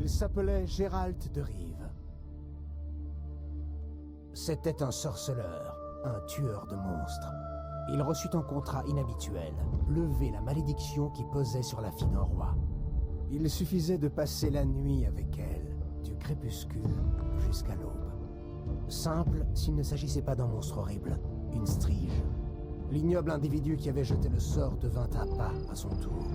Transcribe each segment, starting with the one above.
Il s'appelait Gérald de Rive. C'était un sorceleur, un tueur de monstres. Il reçut un contrat inhabituel, lever la malédiction qui pesait sur la fille d'un roi. Il suffisait de passer la nuit avec elle, du crépuscule jusqu'à l'aube. Simple s'il ne s'agissait pas d'un monstre horrible, une strige. L'ignoble individu qui avait jeté le sort devint à pas à son tour.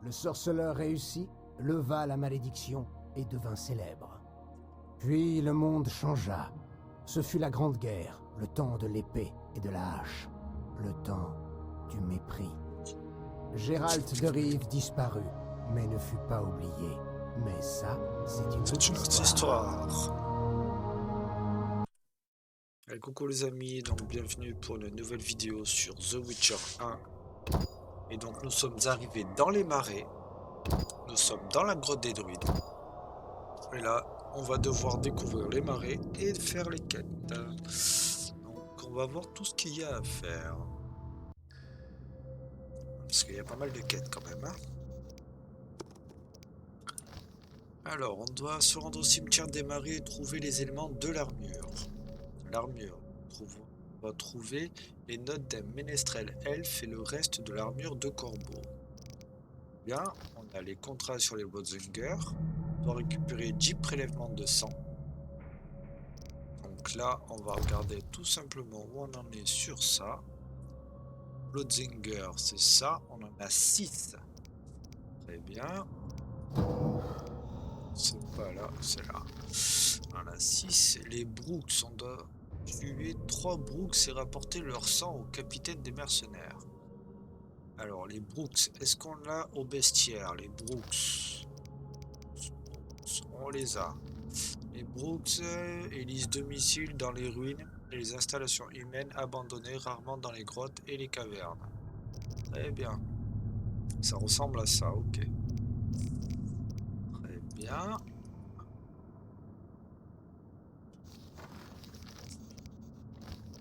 Le sorceleur réussit, leva la malédiction et devint célèbre. Puis le monde changea. Ce fut la Grande Guerre, le temps de l'épée et de la hache, le temps du mépris. Géralt de Rive disparut, mais ne fut pas oublié. Mais ça, c'est une autre histoire. Allez, coucou les amis, donc bienvenue pour une nouvelle vidéo sur The Witcher 1. Et donc nous sommes arrivés dans les marais. Nous sommes dans la grotte des druides. Et là, on va devoir découvrir les marais et faire les quêtes. Donc on va voir tout ce qu'il y a à faire. Parce qu'il y a pas mal de quêtes quand même. Hein. Alors, on doit se rendre au cimetière des marais et trouver les éléments de l'armure. On va trouver les notes d'un ménestrel elfe et le reste de l'armure de corbeau. Bien, on a les contrats sur les Bloodsinger. On doit récupérer 10 prélèvements de sang. Donc là, on va regarder tout simplement où on en est sur ça. Bloodsinger, c'est ça. On en a 6. Très bien. C'est pas là, c'est là. On en a 6. Les Brooks, on doit tuer 3 Brooks et rapporter leur sang au capitaine des mercenaires. Alors, les Brooks, est-ce qu'on l'a au bestiaire? Les Brooks, on les a. Les Brooks élisent domicile dans les ruines et les installations humaines abandonnées, rarement dans les grottes et les cavernes. Très bien. Ça ressemble à ça, ok. Très bien.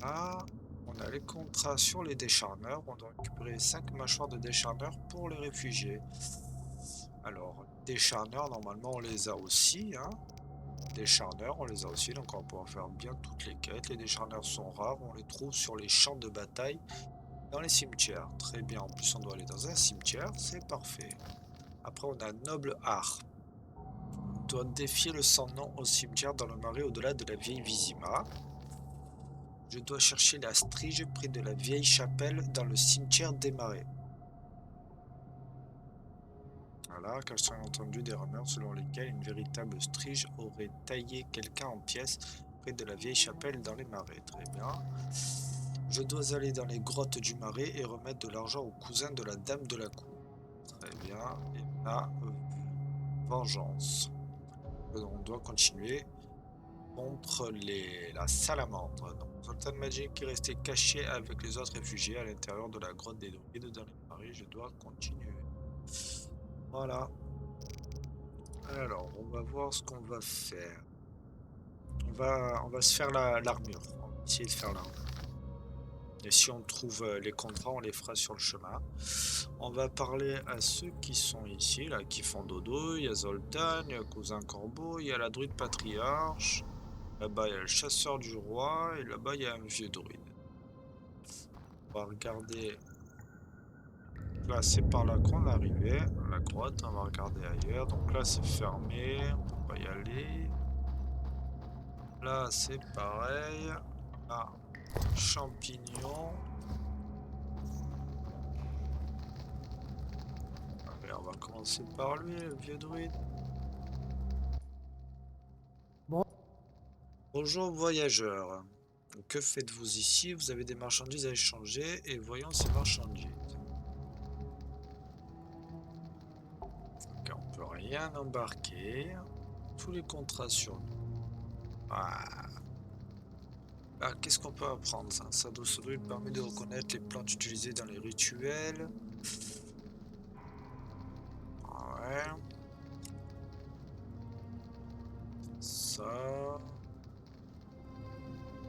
Là, on a les contrats sur les décharneurs. On doit récupérer 5 mâchoires de décharneurs pour les réfugiés. Alors, décharneurs, normalement, on les a aussi. Hein. Décharneurs, on les a aussi. Donc, on va pouvoir faire bien toutes les quêtes. Les décharneurs sont rares. On les trouve sur les champs de bataille dans les cimetières. Très bien. En plus, on doit aller dans un cimetière. C'est parfait. Après, on a Noble Art. On doit défier le sans-nom au cimetière dans le marais au-delà de la vieille Vizima. Je dois chercher la strige près de la vieille chapelle dans le cimetière des marais. Voilà, car j'ai entendu des rumeurs selon lesquelles une véritable strige aurait taillé quelqu'un en pièces près de la vieille chapelle dans les marais. Très bien. Je dois aller dans les grottes du marais et remettre de l'argent au cousin de la dame de la cour. Très bien. Et là, vengeance. On doit continuer contre la salamandre. Donc, Zoltan Magic qui est resté caché avec les autres réfugiés à l'intérieur de la grotte des druides dans les marais. Je dois continuer. Voilà. Alors, on va voir ce qu'on va faire. On va se faire l'armure. On va essayer de faire l'armure. Et si on trouve les contrats, on les fera sur le chemin. On va parler à ceux qui sont ici, là, qui font dodo. Il y a Zoltan, il y a Cousin Corbeau, il y a la druide patriarche. Là-bas, il y a le chasseur du roi. Et là-bas, il y a un vieux druide. On va regarder Là, c'est par là qu'on arrivait. La grotte, on va regarder ailleurs. Donc là, c'est fermé. On peut pas y aller. Là, c'est pareil. Là, champignon. Allez, on va commencer par lui, le vieux druide. Bon. Bonjour, voyageurs. Que faites-vous ici? Vous avez des marchandises à échanger et voyons ces marchandises. Ok, on peut rien embarquer. Tous les contrats sur nous. Ah. Ah, qu'est-ce qu'on peut apprendre ça? Ça doit permet de reconnaître les plantes utilisées dans les rituels. Ouais. Ça.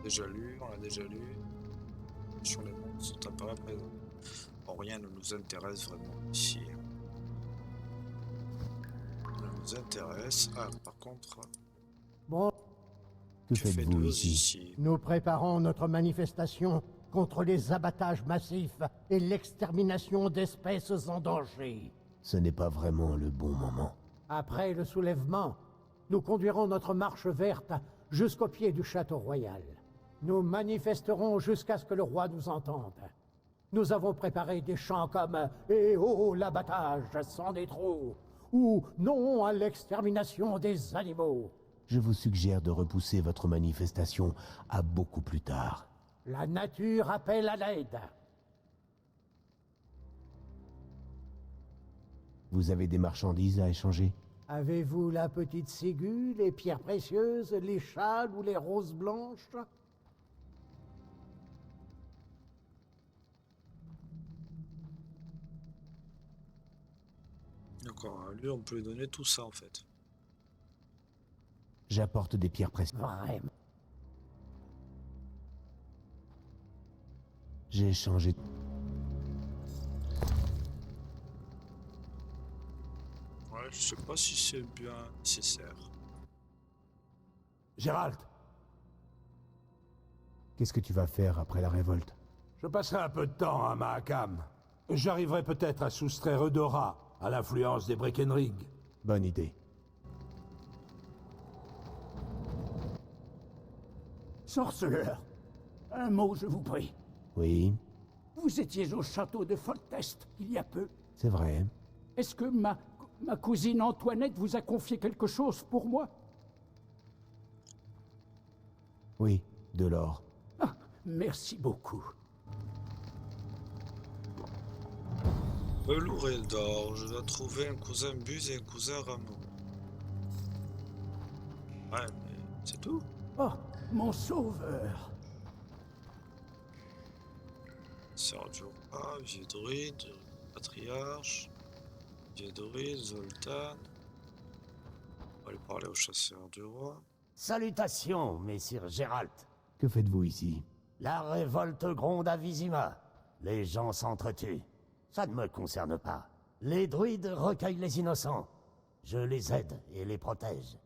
Déjà lu, on l'a déjà lu. Sur les monstres sont apparus présents. Bon, rien ne nous intéresse vraiment ici. Ne nous intéresse. Ah, par contre. Bon, Que faites-vous ici? ici? nous préparons notre manifestation contre les abattages massifs et l'extermination d'espèces en danger. Ce n'est pas vraiment le bon moment. Après le soulèvement, nous conduirons notre marche verte jusqu'au pied du château royal. Nous manifesterons jusqu'à ce que le roi nous entende. Nous avons préparé des chants comme « Eh oh, l'abattage, c'en est trop !» ou « Non à l'extermination des animaux !» Je vous suggère de repousser votre manifestation à beaucoup plus tard. La nature appelle à l'aide. Vous avez des marchandises à échanger? Avez-vous la petite ciguë, les pierres précieuses, les châles ou les roses blanches? D'accord, lui on peut lui donner tout ça en fait. J'apporte des pierres précieuses. Vraiment. J'ai échangé. Ouais, je sais pas si c'est bien nécessaire. Gérald, Qu'est-ce que tu vas faire après la révolte? je passerai un peu de temps à Mahakam. J'arriverai peut-être à soustraire Eudora à l'influence des Breckenridge. Bonne idée. Sorceleur, un mot, je vous prie. Oui, Vous étiez au château de Foltest il y a peu. c'est vrai. Est-ce que ma cousine Antoinette vous a confié quelque chose pour moi? Oui, de l'or. Ah, merci beaucoup. Velours et d'or, je dois trouver un cousin Buse et un cousin Rameau. Ouais, mais c'est tout. Oh, mon sauveur. Sœur du roi, vieux druide, patriarche, vieux druide, Zoltan. On va aller parler au chasseur du roi. Salutations, messire Gérald. Que faites-vous ici? La révolte gronde à Vizima. Les gens s'entretuent. Ça ne me concerne pas. Les druides recueillent les innocents. Je les aide et les protège.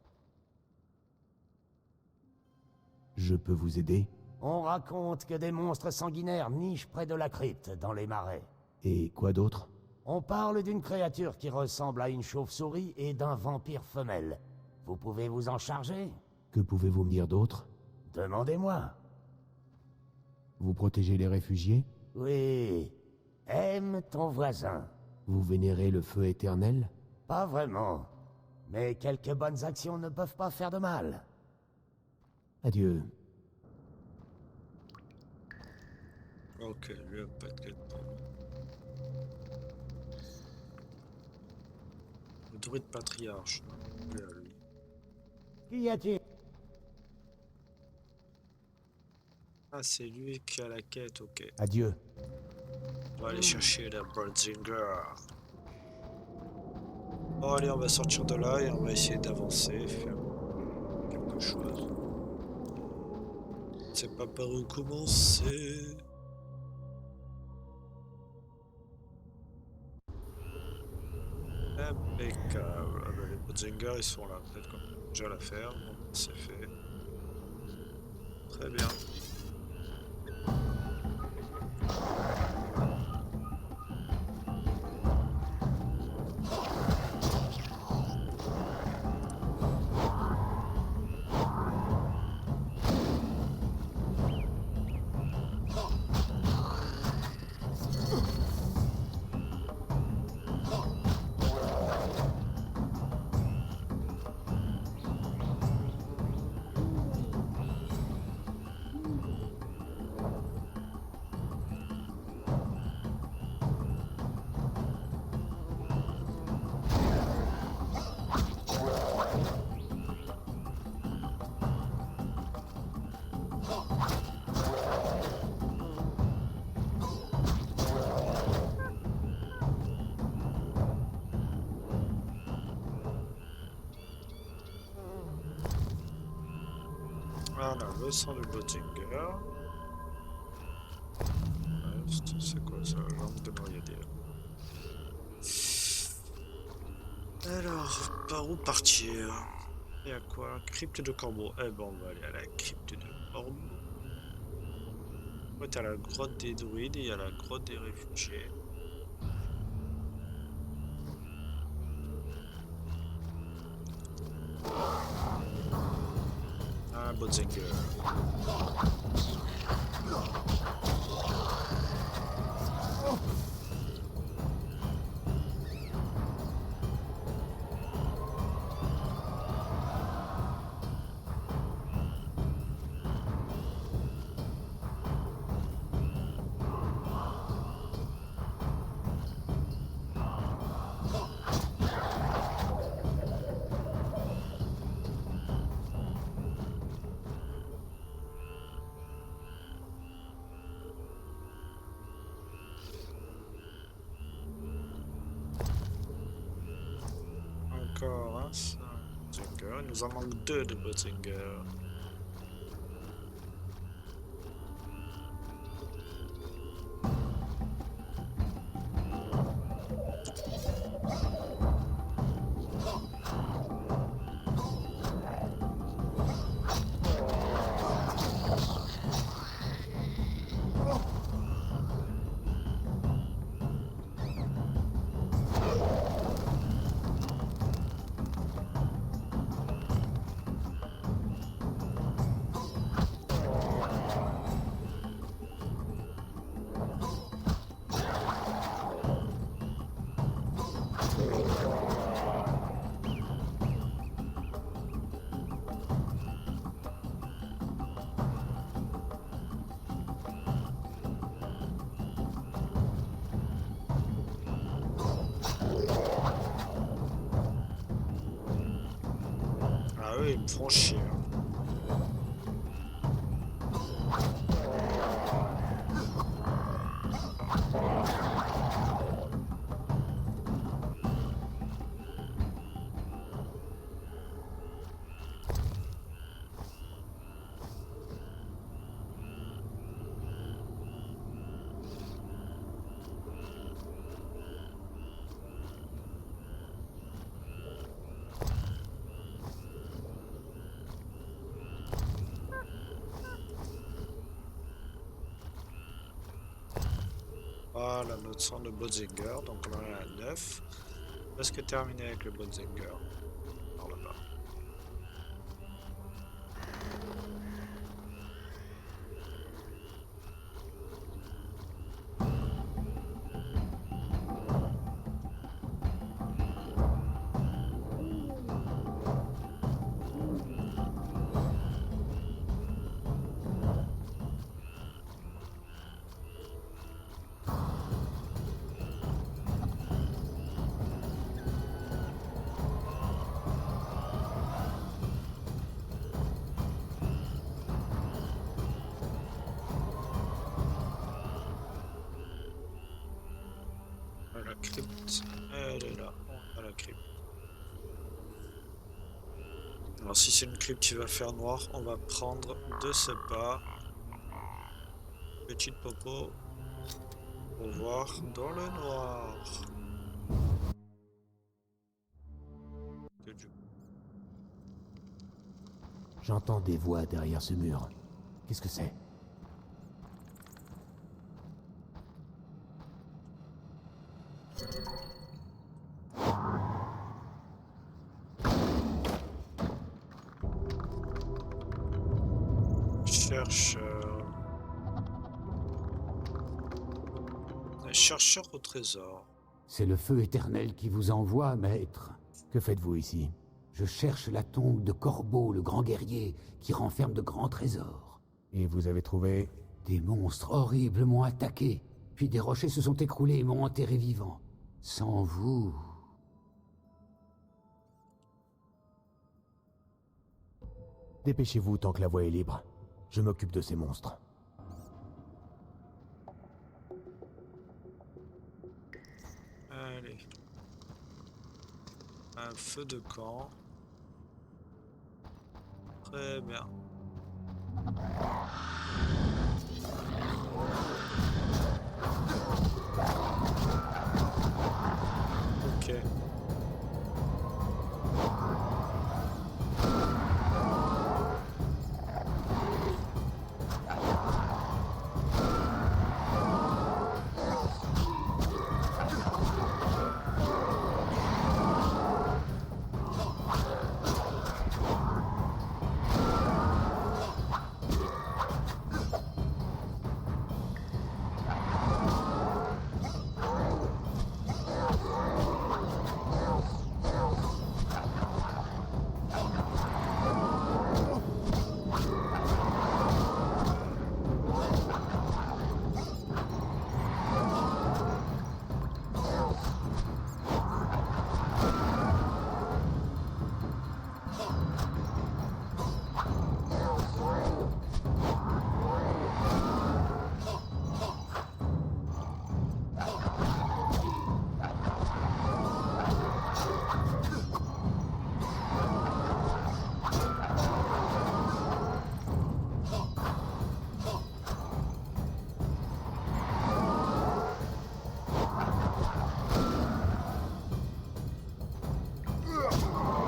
Je peux vous aider? On raconte que des monstres sanguinaires nichent près de la crypte, dans les marais. Et quoi d'autre? On parle d'une créature qui ressemble à une chauve-souris et d'un vampire femelle. Vous pouvez vous en charger? Que pouvez-vous me dire d'autre? Demandez-moi. Vous protégez les réfugiés? Oui. Aime ton voisin. Vous vénérez le feu éternel? Pas vraiment. Mais quelques bonnes actions ne peuvent pas faire de mal. Adieu. Ok, lui a pas de quête pour moi. Le druide patriarche. Lui à lui. Qu'y a-t-il? Ah, c'est lui qui a la quête, ok. Adieu. On va aller chercher la Birdzinger. Bon, allez, on va sortir de là et on va essayer d'avancer, faire quelque chose. C'est pas par où commencer. Impeccable. Ah bah, les Birdzinger, ils sont là. Peut-être qu'on peut déjà la faire. Bon, c'est fait. Très bien. Voilà, le sang de Bottinger. C'est quoi ça? Lampe de noyauté. Alors, par où partir? Il y a quoi? Crypte de corbeau. Eh ben, on va aller à la crypte de corbeau. Ouais, t'as la grotte des druides et il y a la grotte des réfugiés. Ah, Botzinger. Encore un, ça. Botzinger. Il nous en manque deux de Botzinger. Ah eux, ils me font chier. Voilà notre sang de Botzinger, donc on en est à 9. Presque terminé avec le Botzinger. Par là-bas. La crypte, elle est là, on a la crypte. Alors si c'est une crypte qui va faire noir, on va prendre de ce pas. Petite popo pour voir dans le noir. Que du- J'entends des voix derrière ce mur. Qu'est-ce que c'est? Chercheur. Un chercheur au trésor. C'est le feu éternel qui vous envoie, maître. Que faites-vous ici? Je cherche la tombe de Corbeau, le grand guerrier, qui renferme de grands trésors. Et vous avez trouvé... Des monstres horribles m'ont attaqué, puis des rochers se sont écroulés et m'ont enterré vivant. Sans vous... Dépêchez-vous tant que la voie est libre. Je m'occupe de ces monstres. Allez. Un feu de camp. Très bien. Ok.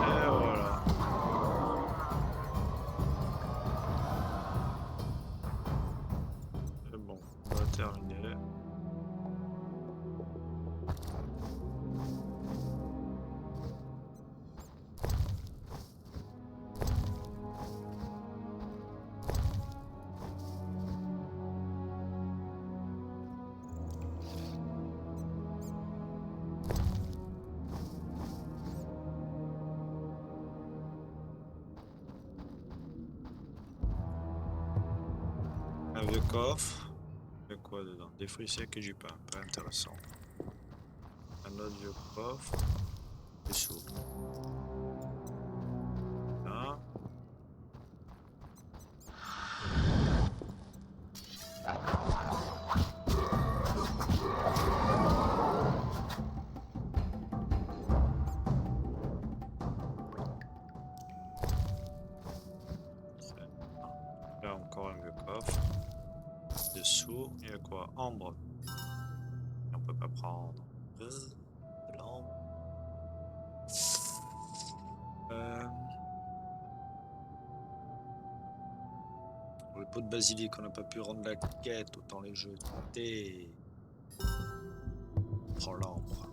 Et voilà. C'est bon, on va terminer. Un vieux coffre. Il y a quoi dedans? Des fruits secs et du pain. Pas intéressant. Un autre vieux coffre. Des sous. Là. Là encore un vieux coffre. Dessous, il y a quoi? Ambre. On peut pas prendre. De l'ambre. Le pot de basilic, on n'a pas pu rendre la quête, autant les jeter. Prends l'ambre.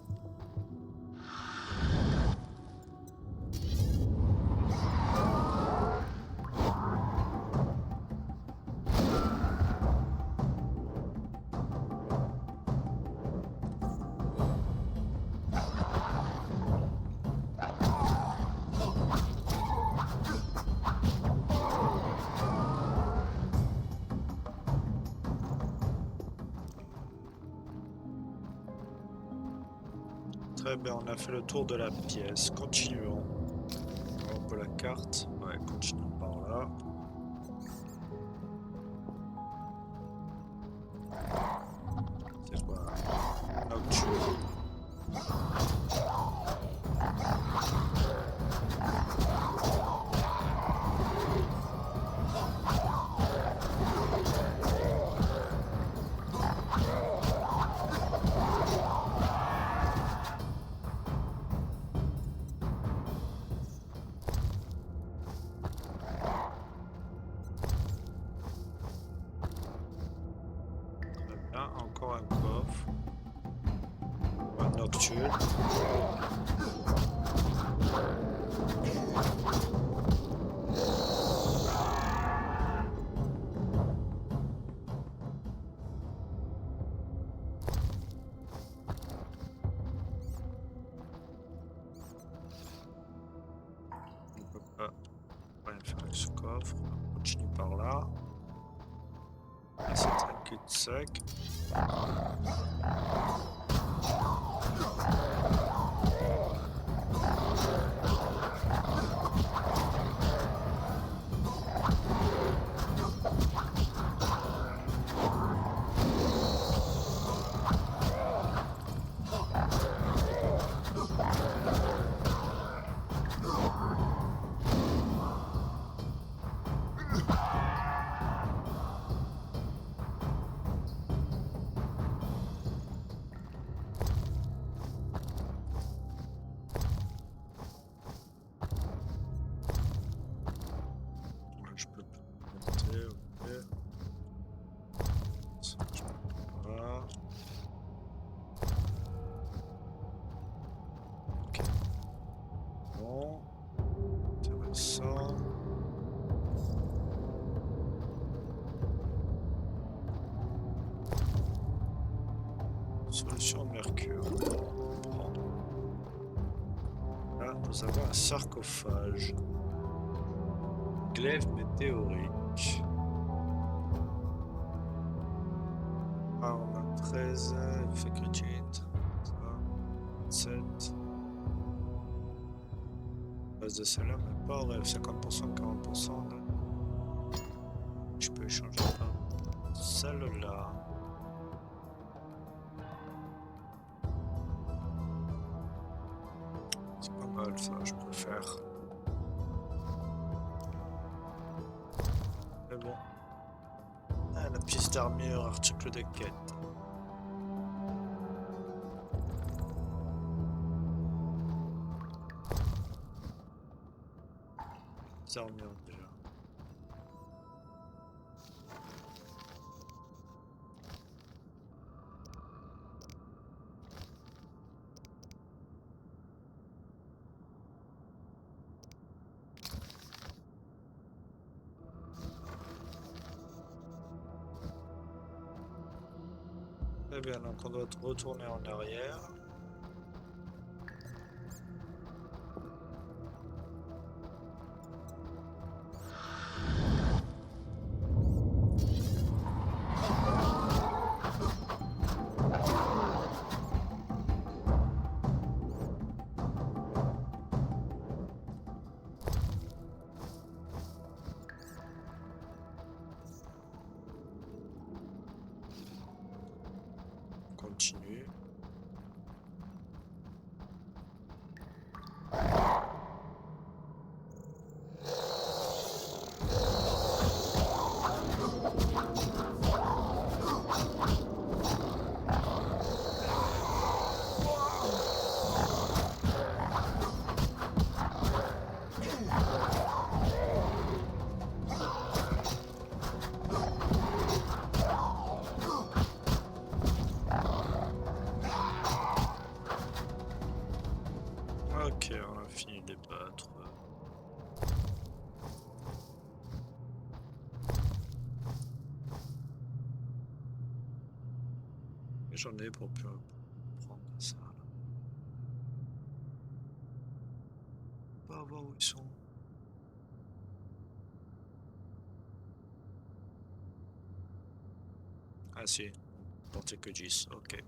Très bien, on a fait le tour de la pièce. Continuons. On peut la carte. Ouais, continuons par là. C'est quoi? Nocturne. Là, encore un coffre. Un nocturne. On peut pas rien faire avec ce coffre. On continue par là. Là, c'est un cul-de-sac. Solution mercure. Bon. Là, nous avons un sarcophage. Glaive météorique. Ah, on a 13, effet critique. 7. Base de celle-là, mais pas au 50%, 40%. Là. Je peux échanger par celle-là. C'est pas mal ça, je peux faire. Mais bon. Ah, la pièce d'armure, article de quête. Armure déjà. Eh bien, donc on doit retourner en arrière. Continue. Ok, on a fini de battre. J'en ai pour plus prendre ça. Là. Pas voir où ils sont. Ah si, porter que 10, ok.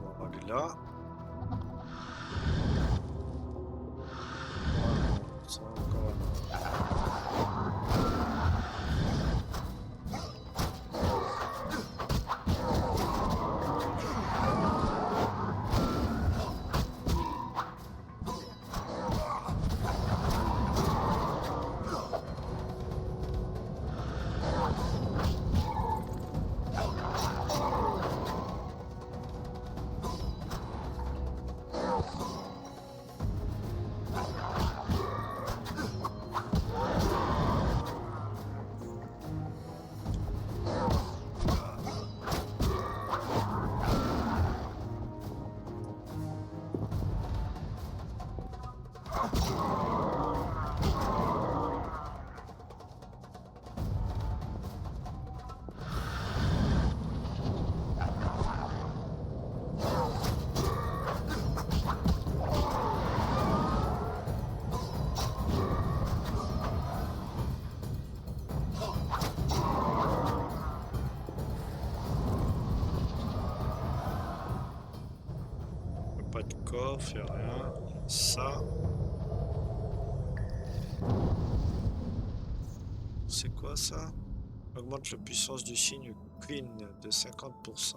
On va aller là. Ça encore coffre, y'a rien. Ça. C'est quoi ça? Augmente la puissance du signe Queen de 50%.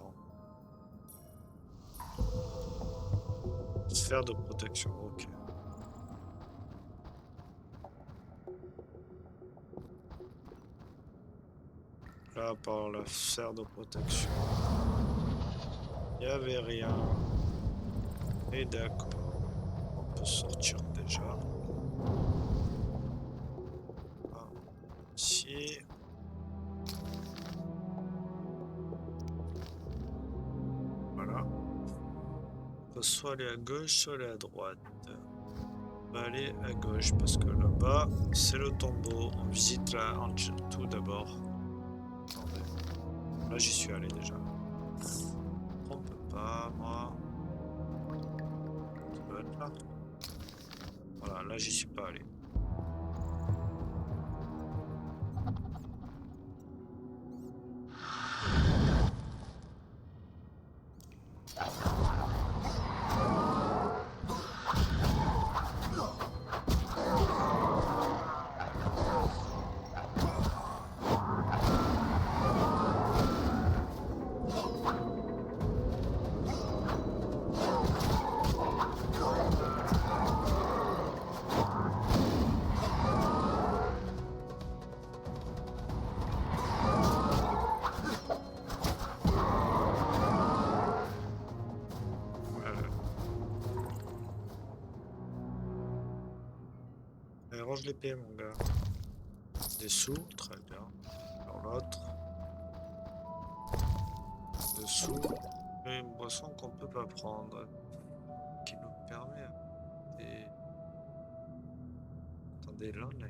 Sphère de protection, ok. Là, par la sphère de protection, il n'y avait rien. Et d'accord, on peut sortir déjà. Ah, ici. Voilà. On peut soit aller à gauche, soit aller à droite. On va aller à gauche parce que là-bas, c'est le tombeau. On visite la tout d'abord. Attendez. Là, j'y suis allé déjà. On peut pas, moi. Ça doit être là. Voilà, là, j'y suis pas allé. Range l'épée, mon gars. Des sous, très bien. Alors l'autre. Dessous. Et une boisson qu'on peut pas prendre. Qui nous permet des... Attendez, là, là.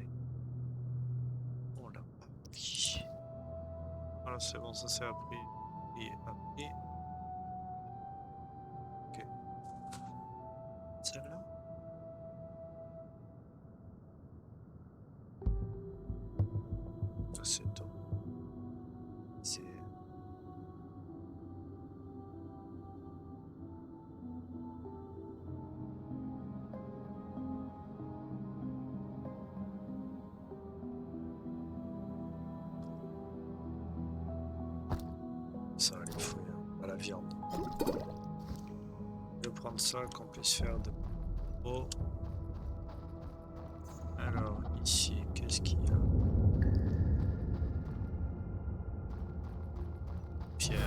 On l'a pas pris. Voilà, c'est bon, ça c'est appris. Et appris. Ok. Celle-là. C'est tout. C'est... Ça, les fouilles, à la viande. Je vais prendre ça qu'on puisse faire de... Oh. Alors, ici, qu'est-ce qu'il y a? Pierre.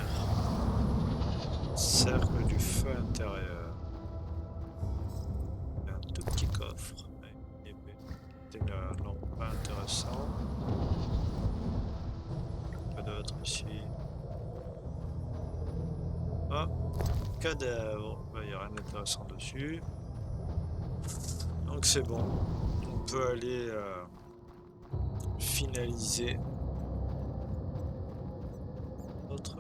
Cercle du feu intérieur. Un tout petit coffre. C'était non pas intéressant. Pas d'autre ici. Ah, cadavre. Il n'y a rien d'intéressant dessus. Donc c'est bon. On peut aller finaliser notre...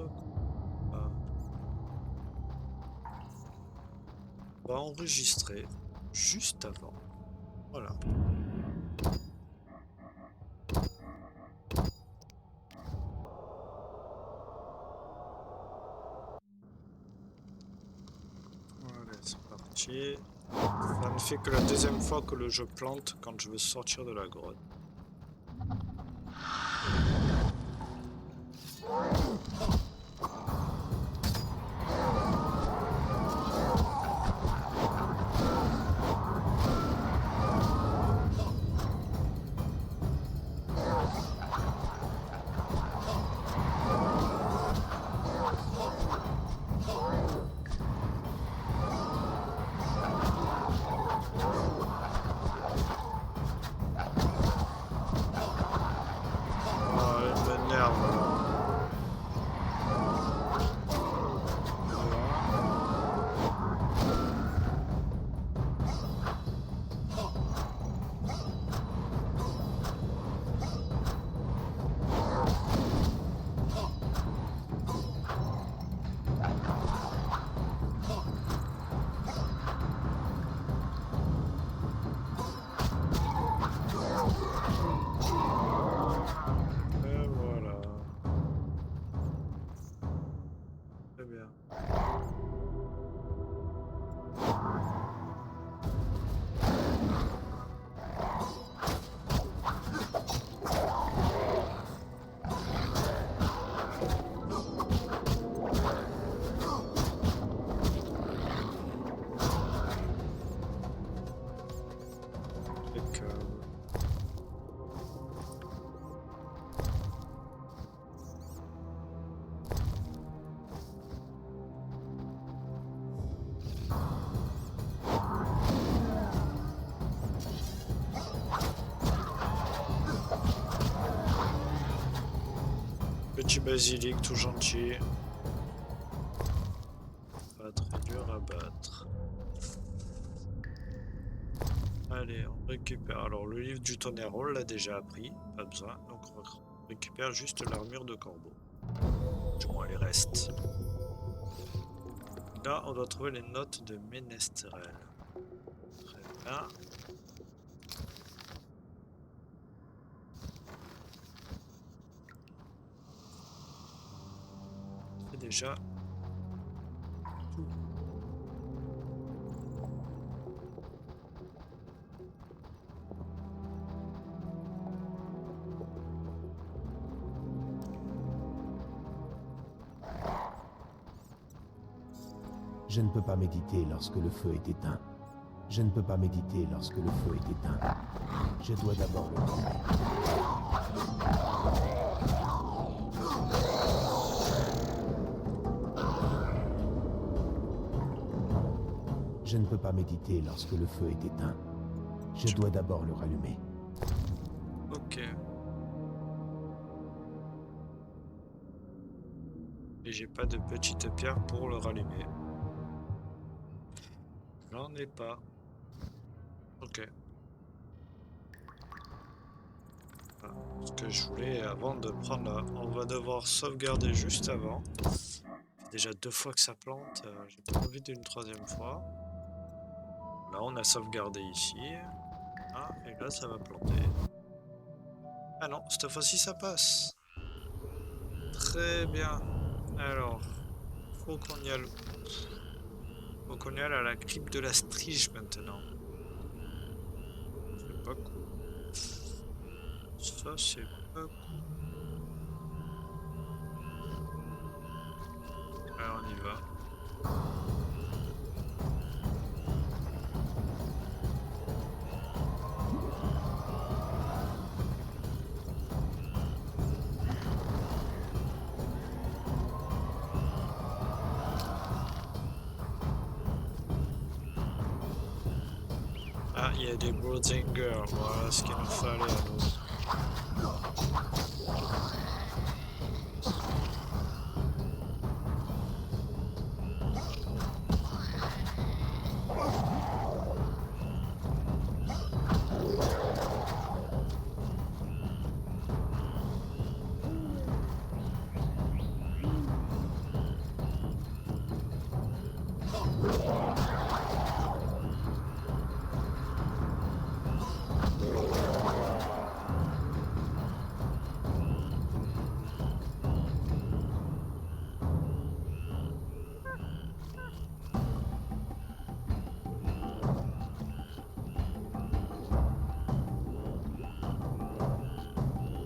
On va enregistrer juste avant. Voilà. Allez, c'est parti. Ça ne fait que la deuxième fois que le jeu plante quand je veux sortir de la grotte. petit basilic tout gentil. Pas très dur à battre. Allez, on récupère. Alors, le livre du tonnerre, on l'a déjà appris. Pas besoin. Donc, on récupère juste l'armure de corbeau. Du moins, les restes. Là, on doit trouver les notes de Ménestrel. Très bien. C'est déjà tout. Je ne peux pas méditer lorsque le feu est éteint. Je ne peux pas méditer lorsque le feu est éteint. Je dois d'abord le rallumer. Je ne peux pas méditer lorsque le feu est éteint. Je dois d'abord le rallumer. Ok. Et j'ai pas de petite pierre pour le rallumer. J'en ai pas. Ok. Voilà. Ce que je voulais avant de prendre là. On va devoir sauvegarder juste avant. Déjà 2 fois que ça plante. J'ai pas envie d'une 3e fois. Là on a sauvegardé ici. Ah, et là ça va planter. Ah non, cette fois-ci ça passe. Très bien. Alors, faut qu'on y aille. Faut qu'on y aille à la crypte de la Strige maintenant. C'est pas cool. Ça c'est pas cool. Alors on y va. Ah, il y a des Broodsinger. Voilà ce qu'il nous fallait à nous.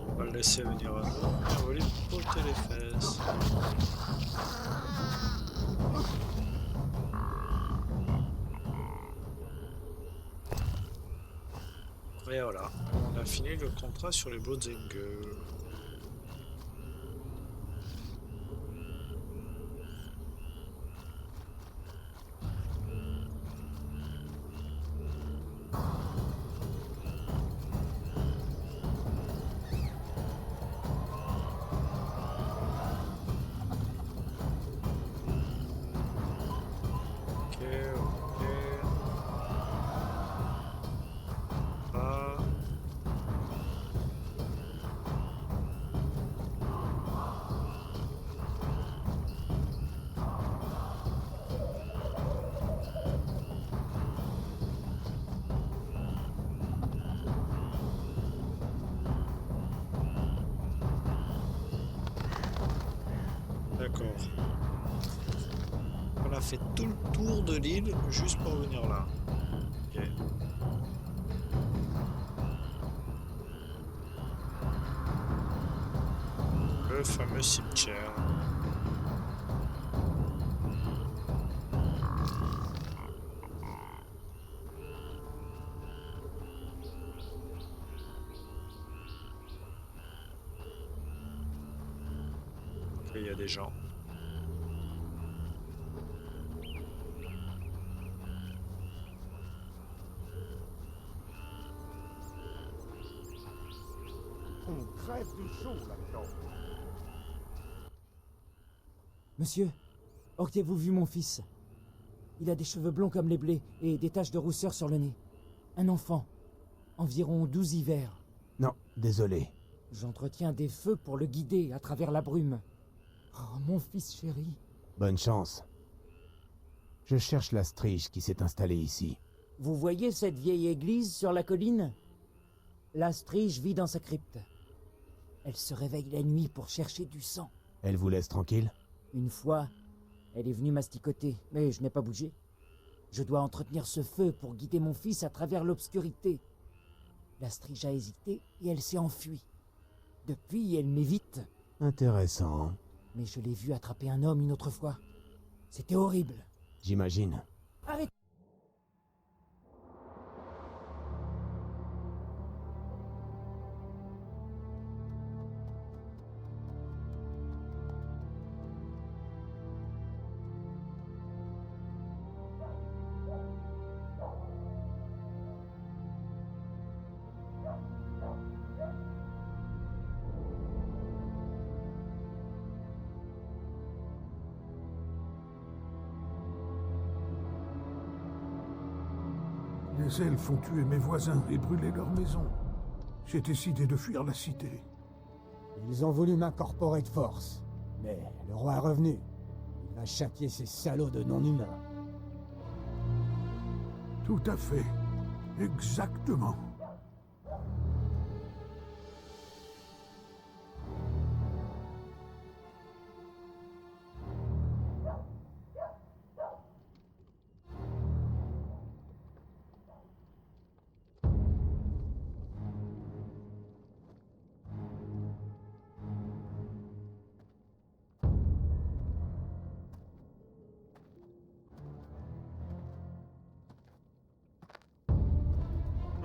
On va le laisser venir à nous. On va lui poter les fesses. Et voilà, on a fini le contrat sur les Broodsinger. Ok, ok. Ah. D'accord. On a fait tout le tour de l'île juste pour venir là. Ok. Le fameux cimetière. Et il y a des gens. On crève de chaud là-dedans. Monsieur, auriez-vous vu mon fils? Il a des cheveux blonds comme les blés et des taches de rousseur sur le nez. Un enfant. Environ 12 hivers. Non, désolé. J'entretiens des feux pour le guider à travers la brume. Oh, mon fils chéri. Bonne chance. Je cherche la Strige qui s'est installée ici. Vous voyez cette vieille église sur la colline? La Strige vit dans sa crypte. Elle se réveille la nuit pour chercher du sang. Elle vous laisse tranquille? Une fois, elle est venue masticoter, mais je n'ai pas bougé. Je dois entretenir ce feu pour guider mon fils à travers l'obscurité. La Strige a hésité et elle s'est enfuie. Depuis, elle m'évite. Intéressant. Mais je l'ai vue attraper un homme une autre fois. C'était horrible. J'imagine. Arrête! Les elfes ont tué mes voisins et brûlé leur maison. J'ai décidé de fuir la cité. Ils ont voulu m'incorporer de force. Mais le roi est revenu. Il va châtier ces salauds de non-humains. Tout à fait. Exactement.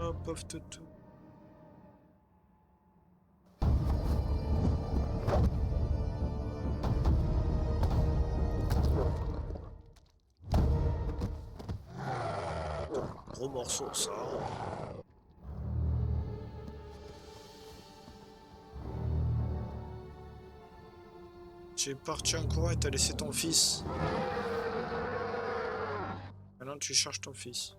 Oh, pauvre toutou. Gros morceau, ça. Tu es parti en courant et t'as laissé ton fils. Maintenant, tu cherches ton fils.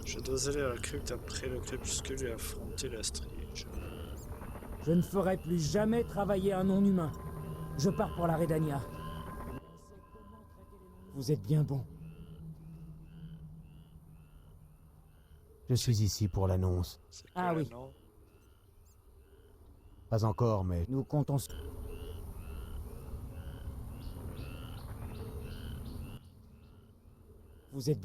Je dois aller à la crypte après le crépuscule et affronter la Strige. Je ne ferai plus jamais travailler un non-humain. Je pars pour la Redania. Vous êtes bien bon. Je suis ici pour l'annonce. C'est Ah clair, oui. non? Pas encore, mais Nous comptons... Vous êtes...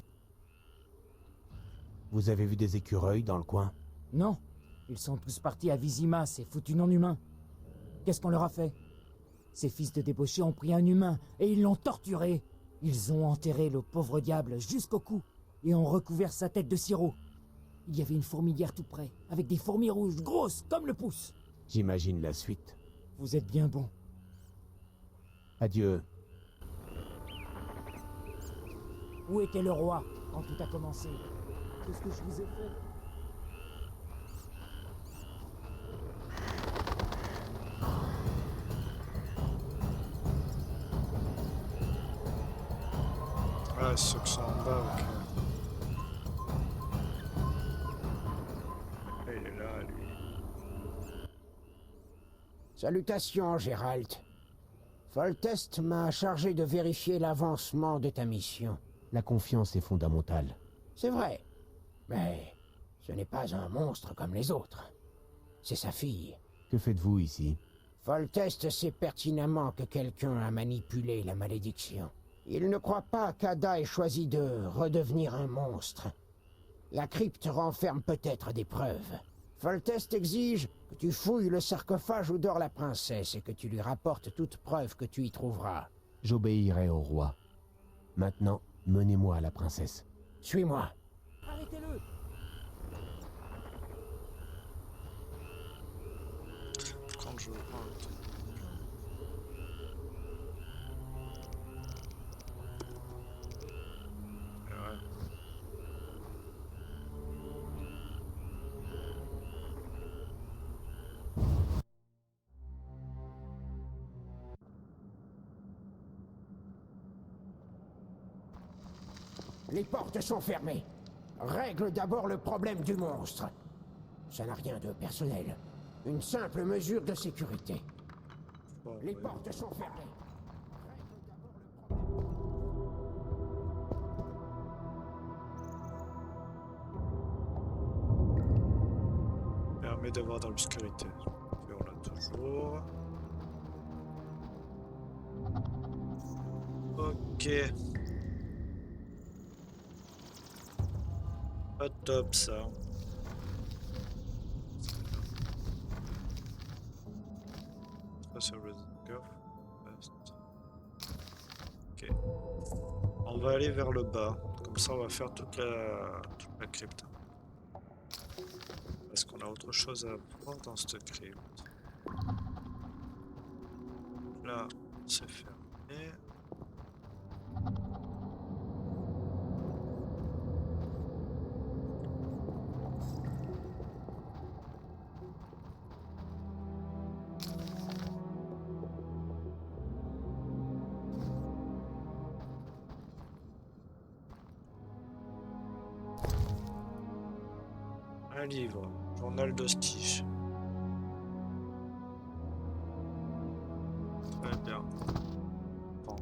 vous avez vu des écureuils dans le coin? Non. Ils sont tous partis à Vizima, ces foutus non-humains. Qu'est-ce qu'on leur a fait? Ces fils de débauchés ont pris un humain et ils l'ont torturé. Ils ont enterré le pauvre diable jusqu'au cou et ont recouvert sa tête de sirop. Il y avait une fourmilière tout près, avec des fourmis rouges grosses comme le pouce. J'imagine la suite. Vous êtes bien bon. Adieu. Où était le roi quand tout a commencé? Qu'est-ce que je vous ai fait? Ah, ceux qui sont en bas, ok. Ah, il est là, lui. Salutations, Gérald. Foltest m'a chargé de vérifier l'avancement de ta mission. La confiance est fondamentale. C'est vrai. Mais ce n'est pas un monstre comme les autres. C'est sa fille. Que faites-vous ici? Foltest sait pertinemment que quelqu'un a manipulé la malédiction. Il ne croit pas qu'Ada ait choisi de redevenir un monstre. La crypte renferme peut-être des preuves. Foltest exige que tu fouilles le sarcophage où dort la princesse et que tu lui rapportes toute preuve que tu y trouveras. J'obéirai au roi. Maintenant, menez-moi à la princesse. Suis-moi. Arrêtez-le! je veux prendre un truc. Ouais. Les portes sont fermées. Règle d'abord le problème du monstre. Ça n'a rien de personnel. Une simple mesure de sécurité. Bon, Les ouais. portes sont fermées. Règle d'abord le problème. Permet d'avoir dans l'obscurité. Et on l'a toujours. Ok. Pas top ça. Ça c'est le ok. On va aller vers le bas. Comme ça on va faire toute la crypte. Parce qu'on a autre chose à voir dans cette crypte. Là, c'est fermé. Un livre, journal d'Hostige. Très bien. Bon.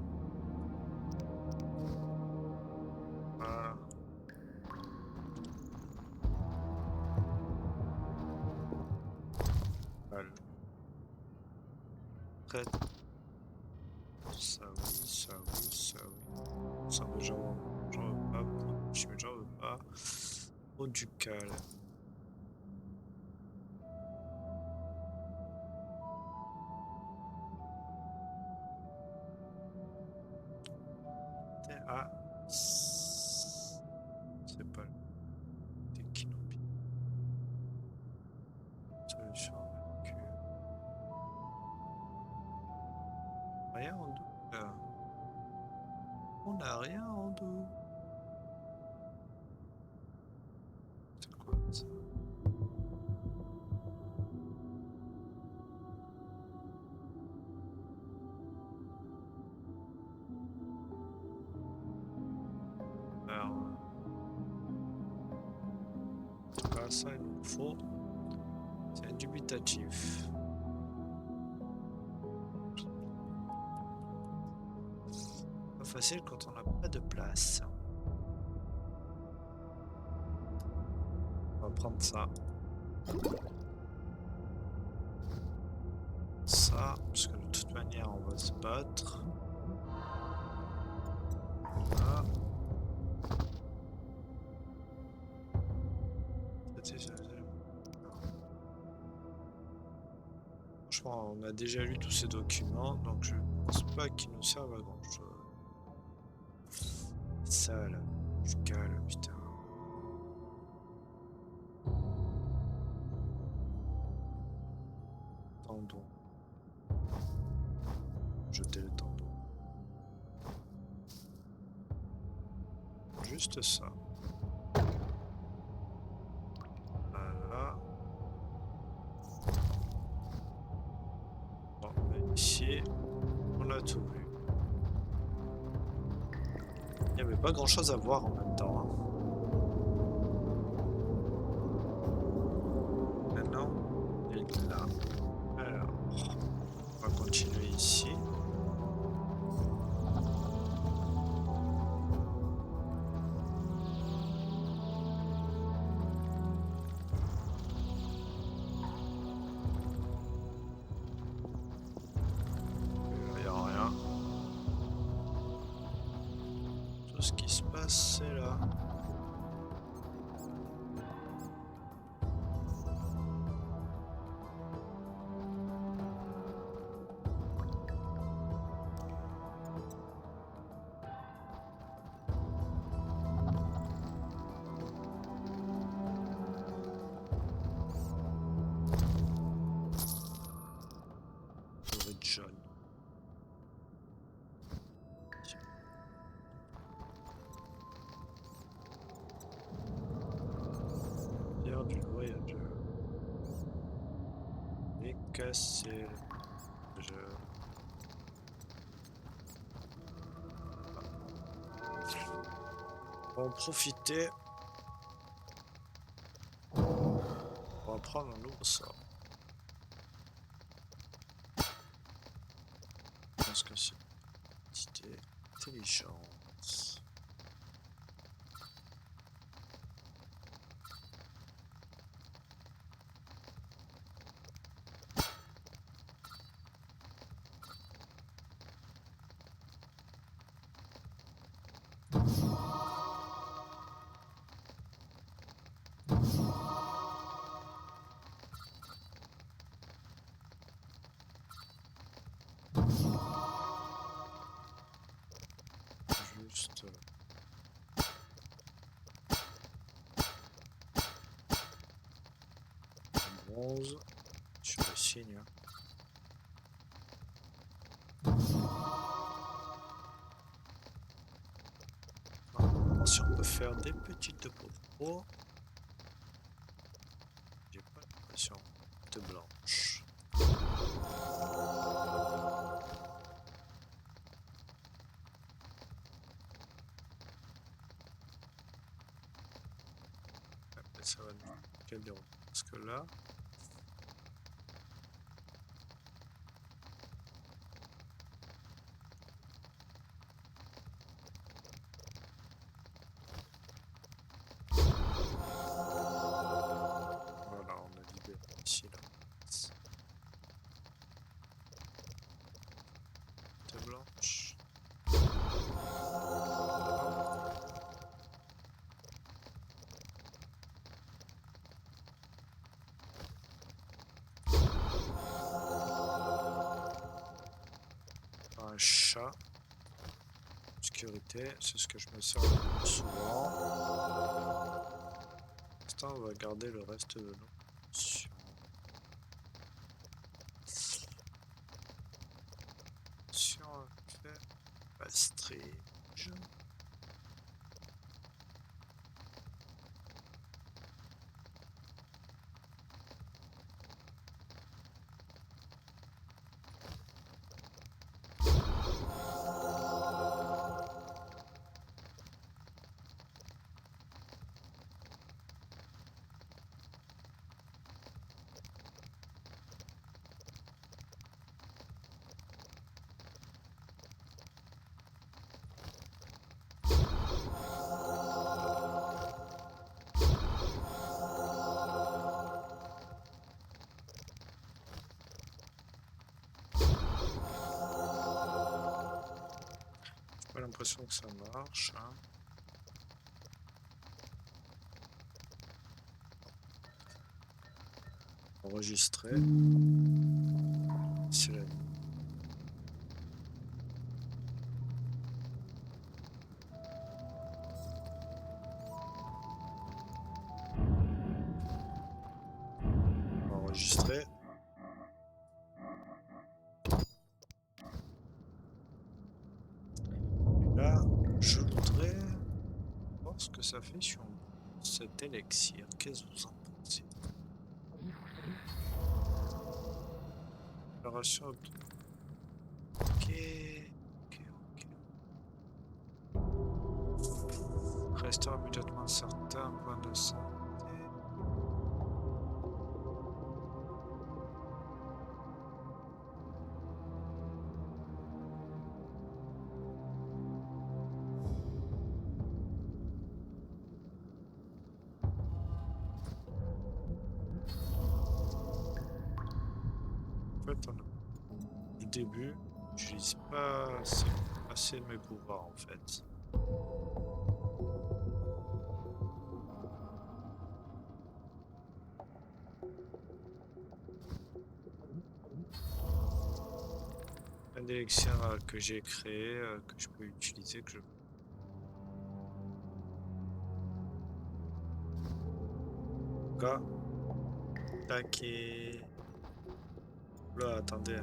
Voilà. Voilà. Prêt. Ça oui, ça oui, ça oui. Ça mais j'en veux pas. J'en veux pas. Eau ducale. Ah, c'est pas le Tekinopie. Solution que... Rien en dos là. On n'a rien en dos. C'est quoi ça? Alors, ah, ça il nous faut. C'est indubitatif. Pas facile quand on n'a pas de place. On va prendre ça. Ça, parce que de toute manière on va se battre. Voilà. Franchement, on a déjà lu tous ces documents, donc je pense pas qu'ils nous servent à grand chose. Ça là, je cale, putain. Tendon. Jeter le tendon. Juste ça. Voilà. Bon, ici, on a tout vu. Il n'y avait pas grand chose à voir en même temps. Hein. Maintenant, il est là. Alors, on va continuer ici. Il n'y a rien. Tout ce qui se passe, c'est là. l'intérieur du voyageur. Et casser le jeu. On va en profiter. On va prendre un nouveau sort. Je pense que c'est une petite intelligence. Juste un bronze sur le signe. Si on peut faire des petites peaux, j'ai pas l'impression de blanche. Après ça va nous caler parce que là. Voilà, on a libéré ici là. De blanche. Un chat. Sécurité, c'est ce que je me sers le plus souvent. Pour l'instant, on va garder le reste de nos options. Si on fait Pastrige. J'ai pas l'impression que ça marche. Hein. Enregistrer. C'est la enregistrer. Et là, je voudrais voir ce que ça fait sur cet élixir. Qu'est-ce que vous en pensez? Préparation ok. Restaure immédiatement certains points de santé. En fait, au début, j'utilise pas assez de mes pouvoirs en fait. Un élixir que j'ai créé, que je peux utiliser, que je... Quoi? Tac et... Là, attendez.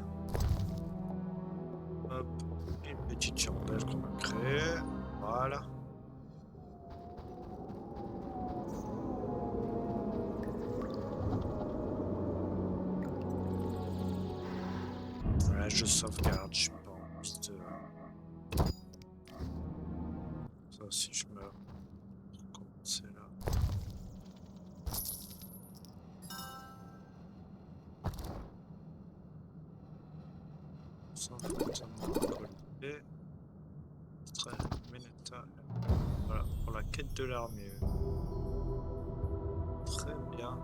Hop, une petite chandelle qu'on a créée. Voilà. Ouais, je sauvegarde, je pense. Ça, si je meurs, c'est là. Sans collier. Très Mineta. Voilà, pour la quête de l'armure. Très bien.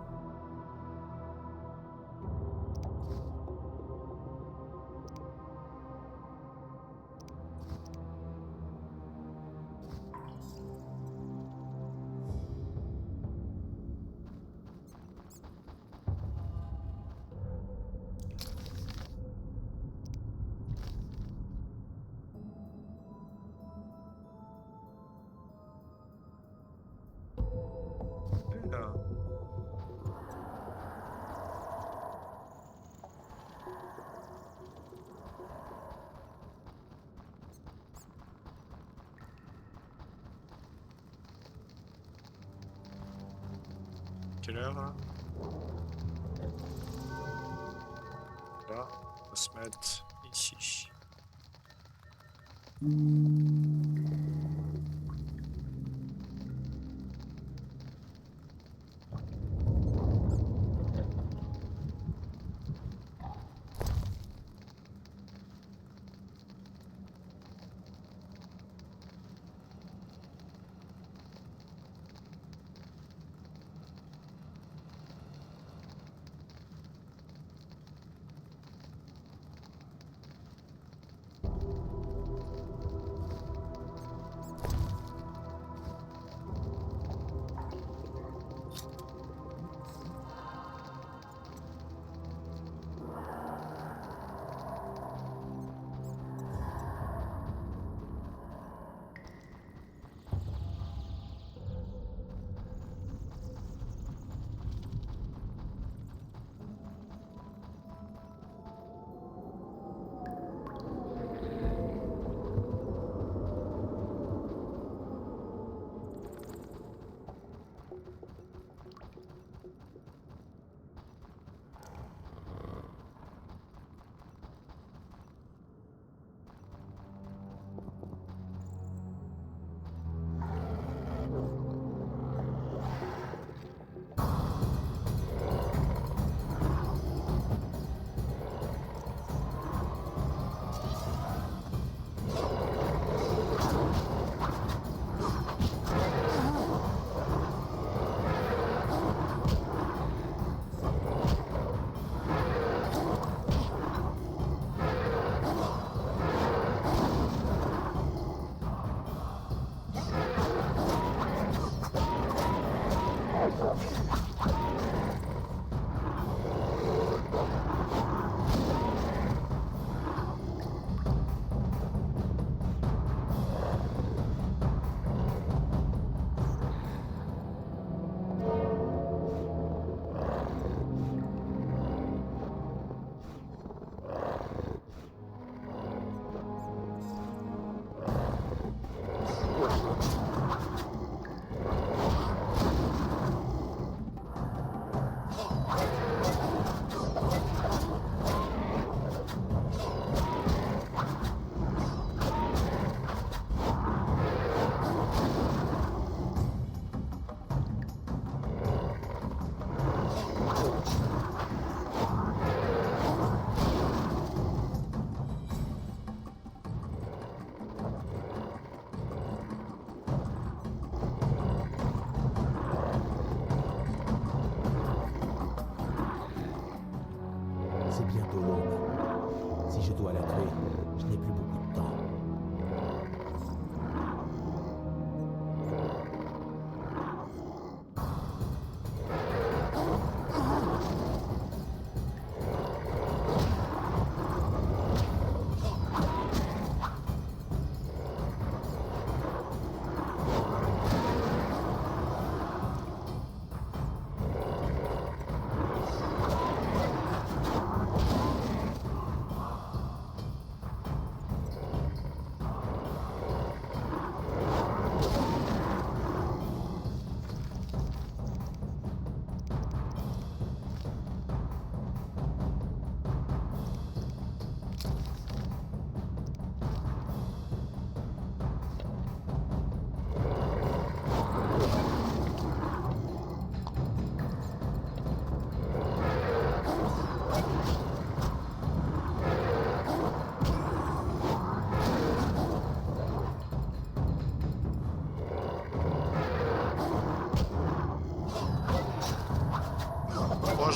Là. Quelle heure là? Là, on va se mettre ici.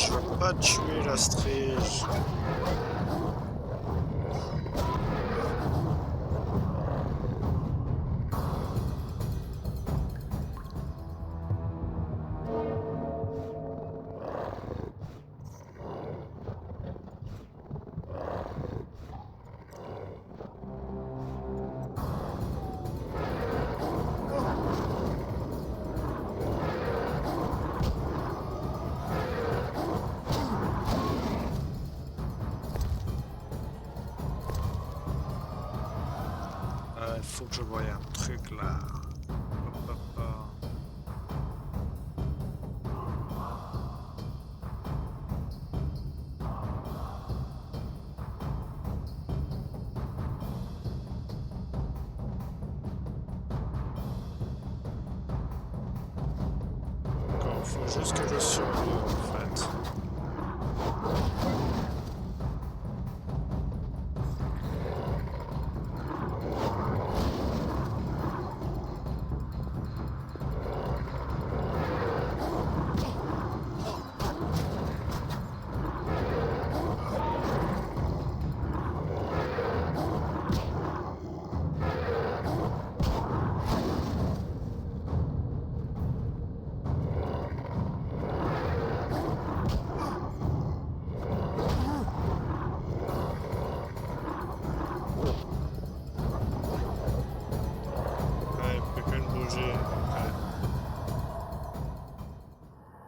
je veux pas tuer la strige. Faut que je voie un truc là. Hop, hop, hop. D'accord, faut juste que je survive en fait.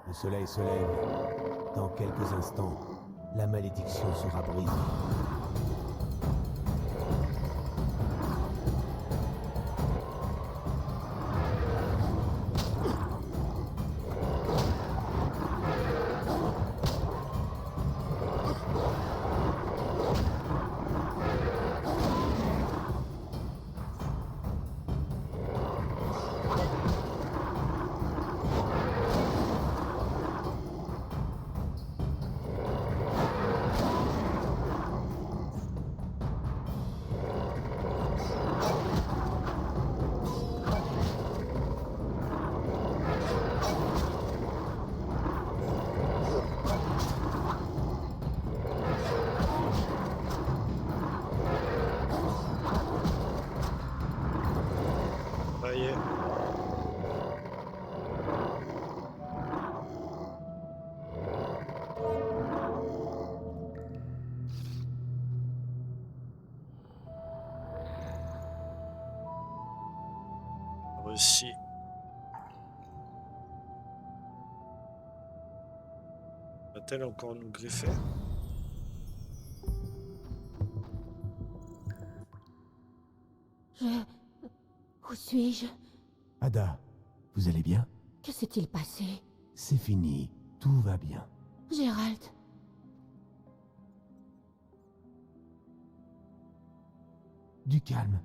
Le soleil se lève. Dans quelques instants, la malédiction sera brisée. Ça y est. Réussi. Va-t-elle encore nous griffer? Où suis-je? Ada, vous allez bien? Que s'est-il passé? C'est fini, tout va bien. Gérald. Du calme,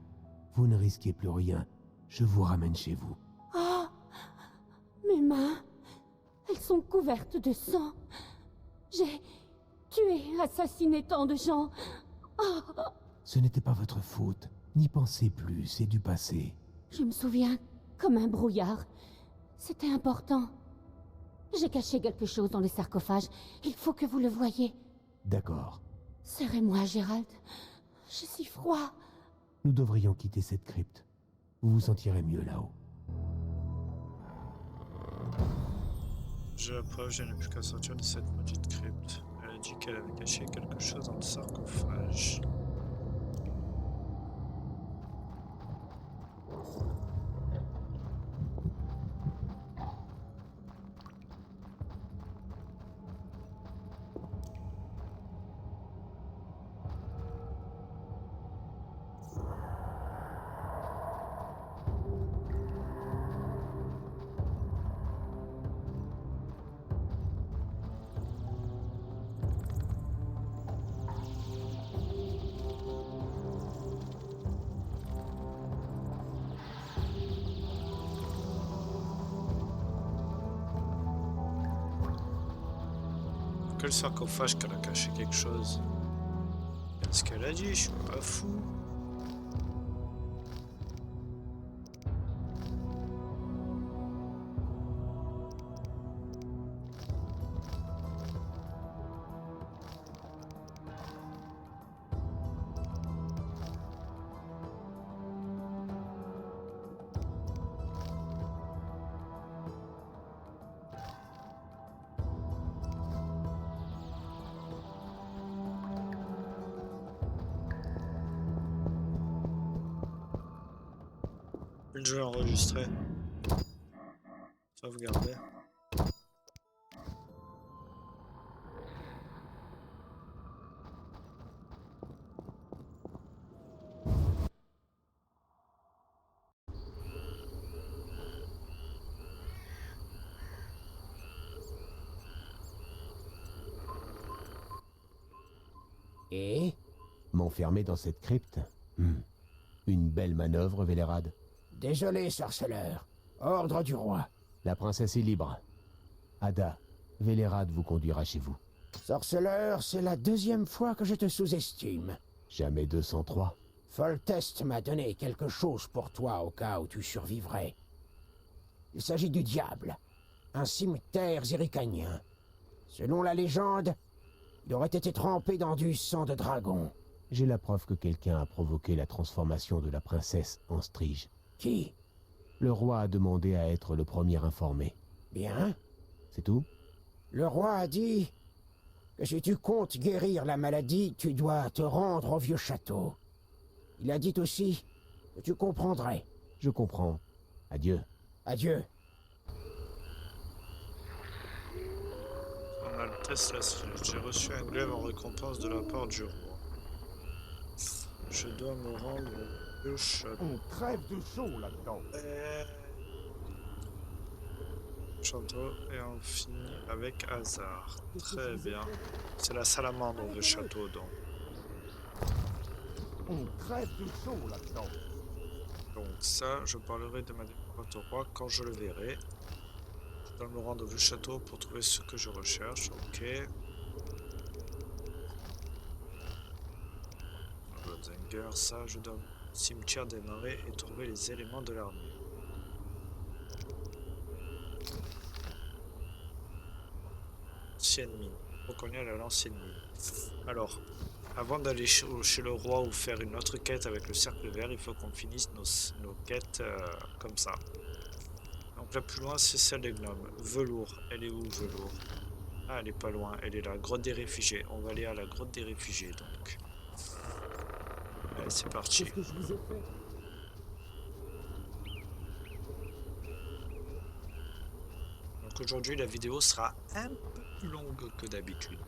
vous ne risquez plus rien. Je vous ramène chez vous. Oh! Mes mains! Elles sont couvertes de sang. J'ai tué, assassiné tant de gens. Oh! Ce n'était pas votre faute. N'y pensez plus, c'est du passé. Je me souviens comme un brouillard. C'était important. J'ai caché quelque chose dans le sarcophage. Il faut que vous le voyiez. D'accord. Serrez-moi, Gérald. J'ai si froid. Nous devrions quitter cette crypte. Vous vous sentirez mieux là-haut. J'ai la preuve, je n'ai plus qu'à sortir de cette maudite crypte. Elle a dit qu'elle avait caché quelque chose dans le sarcophage. Quel sarcophage qu'elle a caché quelque chose? Qu'est-ce qu'elle a dit? Je suis pas fou. Le jeu enregistré. Sauvegarder. Et M'enfermer dans cette crypte. Une belle manœuvre, Vélérad. désolé, sorceleur. Ordre du roi. La princesse est libre. Ada, Vélérad vous conduira chez vous. Sorceleur, c'est la deuxième fois que je te sous-estime. Jamais 203. Foltest m'a donné quelque chose pour toi au cas où tu survivrais. Il s'agit du diable, un cimetière zéricanien. Selon la légende, il aurait été trempé dans du sang de dragon. J'ai la preuve que quelqu'un a provoqué la transformation de la princesse en Strige. Qui? Le roi a demandé à être le premier informé. Bien. C'est tout? Le roi a dit que si tu comptes guérir la maladie, tu dois te rendre au vieux château. Il a dit aussi que tu comprendrais. Je comprends. Adieu. Adieu. Son Altesse la Strige. J'ai reçu un glaive en récompense de la part du roi. Je dois me rendre au château. On crève de chaud là-dedans. Château et on finit avec hasard. Très bien. C'est la salamandre de château donc. On crève de chaud là-dedans. Donc ça, je parlerai de ma découverte au roi quand je le verrai. Je dois me rendre au vieux château pour trouver ce que je recherche. Ok. Zanger, ça, je dois au cimetière des marais et trouver les éléments de l'armée. Ancienne mine. Reconnaît à l'ancienne mine. Alors, avant d'aller chez le roi ou faire une autre quête avec le cercle vert, il faut qu'on finisse nos quêtes comme ça. Donc là plus loin, c'est celle des gnomes. Velours, elle est où Velours? Ah, elle est pas loin, elle est là. Grotte des réfugiés. On va aller à la grotte des réfugiés donc. Allez, c'est parti. Qu'est-ce que je vous ai fait? Donc aujourd'hui, la vidéo sera un peu plus longue que d'habitude.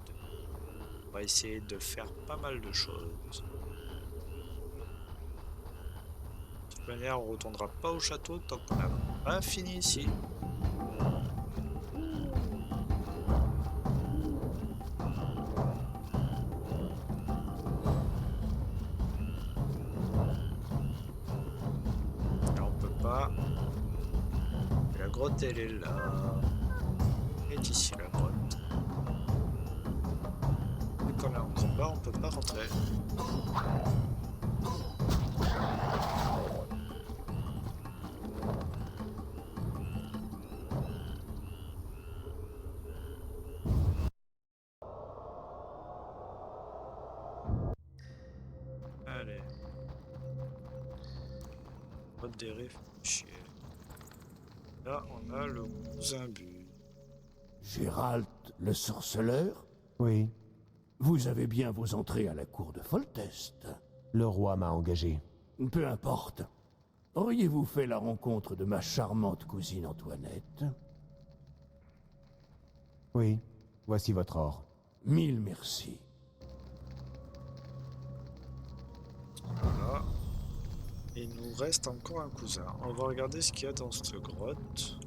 On va essayer de faire pas mal de choses. De toute manière, on retournera pas au château tant qu'on n'a pas fini ici. Là, on peut pas. La grotte, elle est là. Elle est ici, la grotte. Vu qu'on est en combat, on peut pas rentrer. Allez. Grotte des réfugiés. Là, on a le cousin Bu. Gérald, le sorceleur? Oui, Vous avez bien vos entrées à la cour de Foltest. le roi m'a engagé. Peu importe. Auriez-vous fait la rencontre de ma charmante cousine Antoinette? Oui, voici votre or. 1000 merci. Voilà. Il nous reste encore un cousin. On va regarder ce qu'il y a dans cette grotte.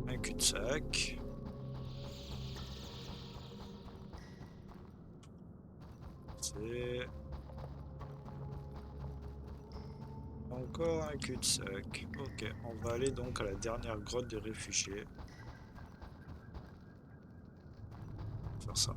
Un cul-de-sac. C'est... Encore un cul-de-sac. Ok, on va aller donc à la dernière grotte des réfugiés. Faire ça.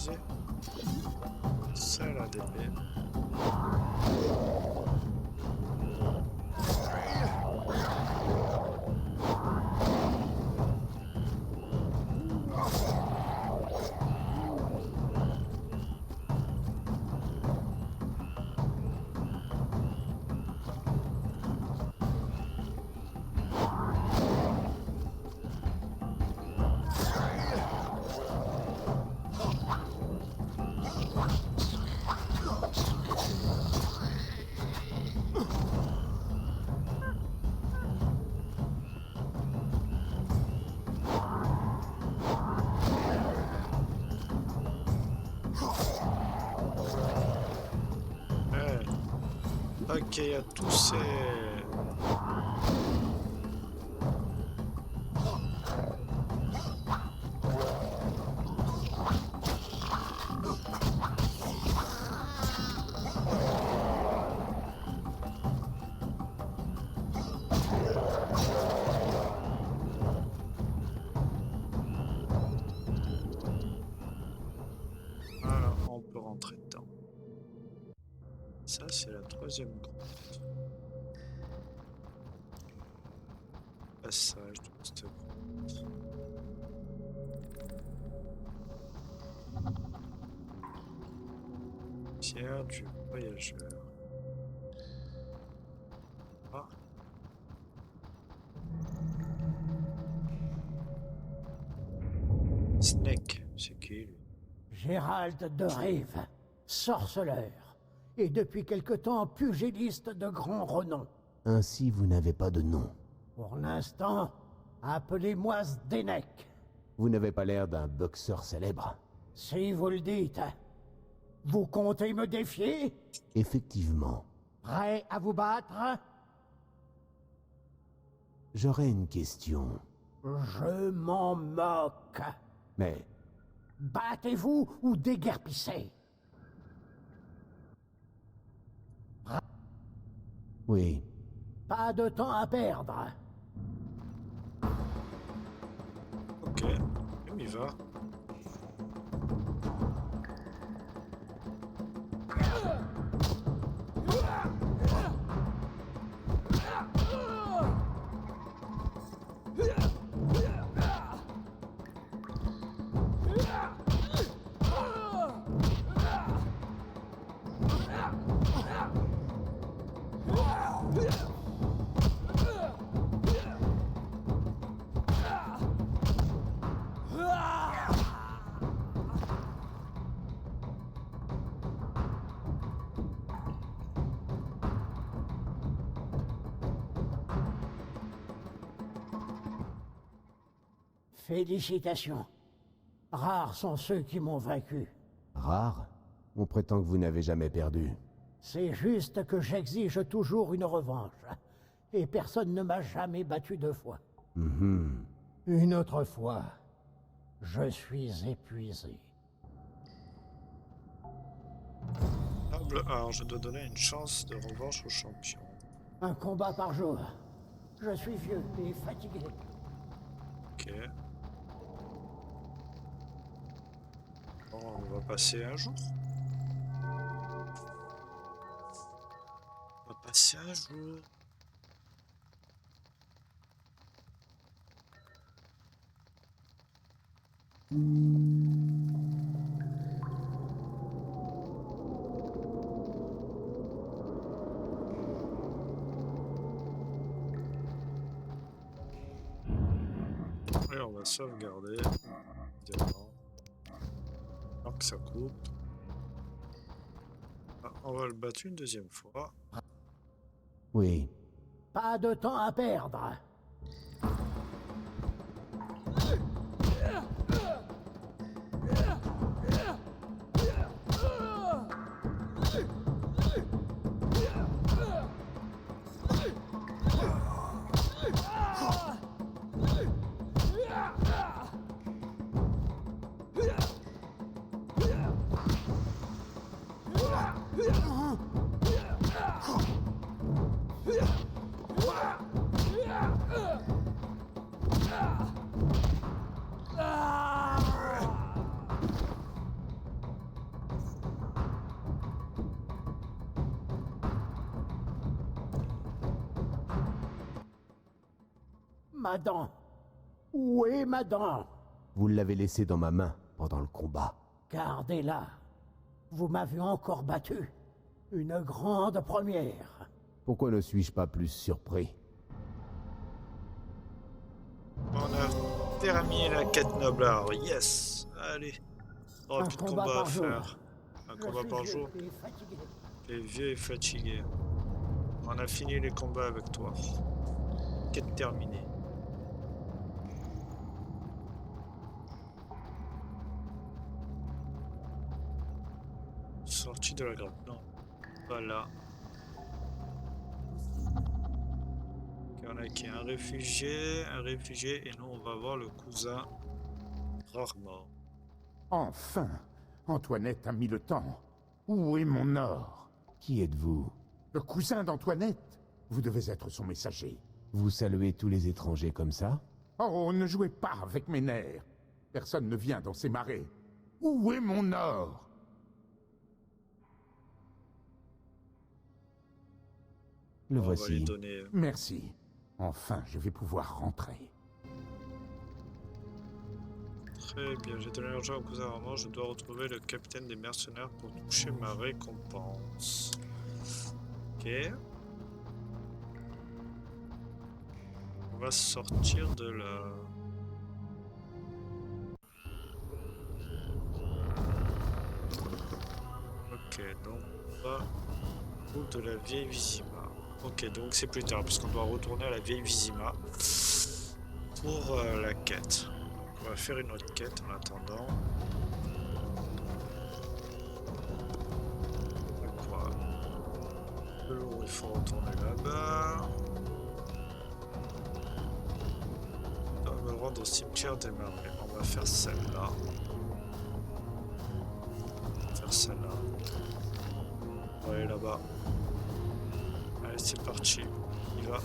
utiliser celle-là d'épée. Ok, il y a tous ces... Voilà, on peut rentrer dedans. Ça, c'est la troisième grotte. Passage de cette grotte. Pierre du voyageur. Ah. Snake, c'est qui lui? Gérald de Rive, sorceleur, et depuis quelque temps pugiliste de grand renom. Ainsi, vous n'avez pas de nom. Pour l'instant, appelez-moi Zdenek. Vous n'avez pas l'air d'un boxeur célèbre. Si vous le dites. Vous comptez me défier? Effectivement. Prêt à vous battre? J'aurais une question. Je m'en moque. Mais Battez-vous ou déguerpissez. oui, Pas de temps à perdre. Ok, on y va. Félicitations. Rares sont ceux qui m'ont vaincu. rare. On prétend que vous n'avez jamais perdu. C'est juste que j'exige toujours une revanche. Et personne ne m'a jamais battu 2 fois. Une autre fois, je suis épuisé. Table 1, je dois donner une chance de revanche au champion. Un combat par jour. Je suis vieux et fatigué. Ok. Bon, on va passer un jour. On va passer un jour. Et on va sauvegarder, évidemment. Alors que ça coupe. Ah, on va le battre une deuxième fois. Oui. Pas de temps à perdre. Ma dent. Où est ma dent? Vous l'avez laissée dans ma main pendant le combat. Gardez-la. Vous m'avez encore battu. Une grande première. Pourquoi ne suis-je pas plus surpris? On a terminé la quête noblard. Yes. Allez. Oh, Un plus de combat combat à par jour. faire. Un combat par jour. T'es vieux et fatigué. On a fini les combats avec toi. Quête terminée. Sortie de la grotte. Non. Pas là. Ok, on a qui? Un réfugié, et nous on va voir le cousin rarement. Enfin, Antoinette a mis le temps. Où est mon or? Qui êtes-vous? Le cousin d'Antoinette. Vous devez être son messager. Vous saluez tous les étrangers comme ça? Oh, ne jouez pas avec mes nerfs. Personne ne vient dans ces marais. Où est mon or? Le On va lui voici. donner. Merci. Enfin, je vais pouvoir rentrer. Très bien, j'ai donné l'argent au cousin Armand, je dois retrouver le capitaine des mercenaires pour toucher ma récompense. Ok. On va sortir de là. Ok, donc on va au bout de la vieille Vizima. Ok, donc c'est plus tard, puisqu'on doit retourner à la vieille Vizima pour la quête. On va faire une autre quête en attendant. Quoi? De l'eau, il faut retourner là-bas. On doit me rendre au cimetière des marais. On va faire celle-là. On va faire celle-là. On va aller là-bas. Allez, c'est parti. On y va.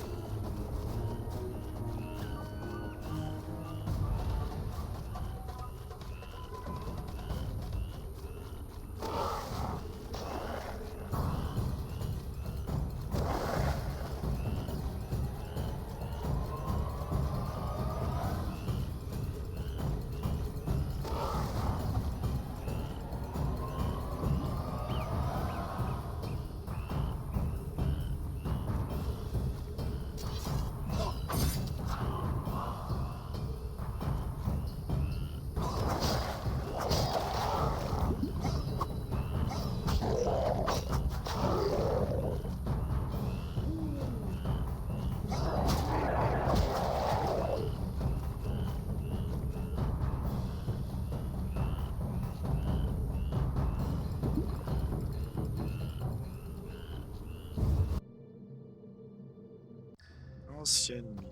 Ancienne mine.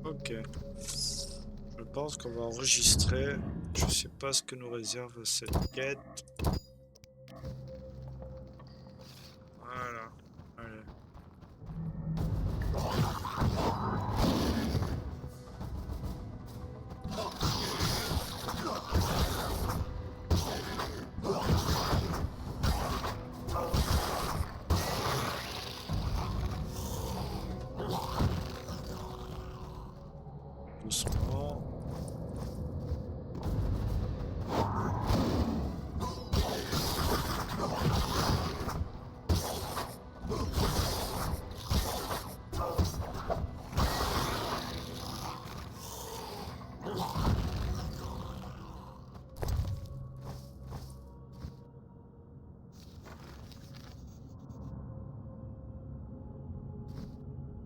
Ok. Je pense qu'on va enregistrer. Je sais pas ce que nous réserve cette quête. Voilà. Allez. Doucement.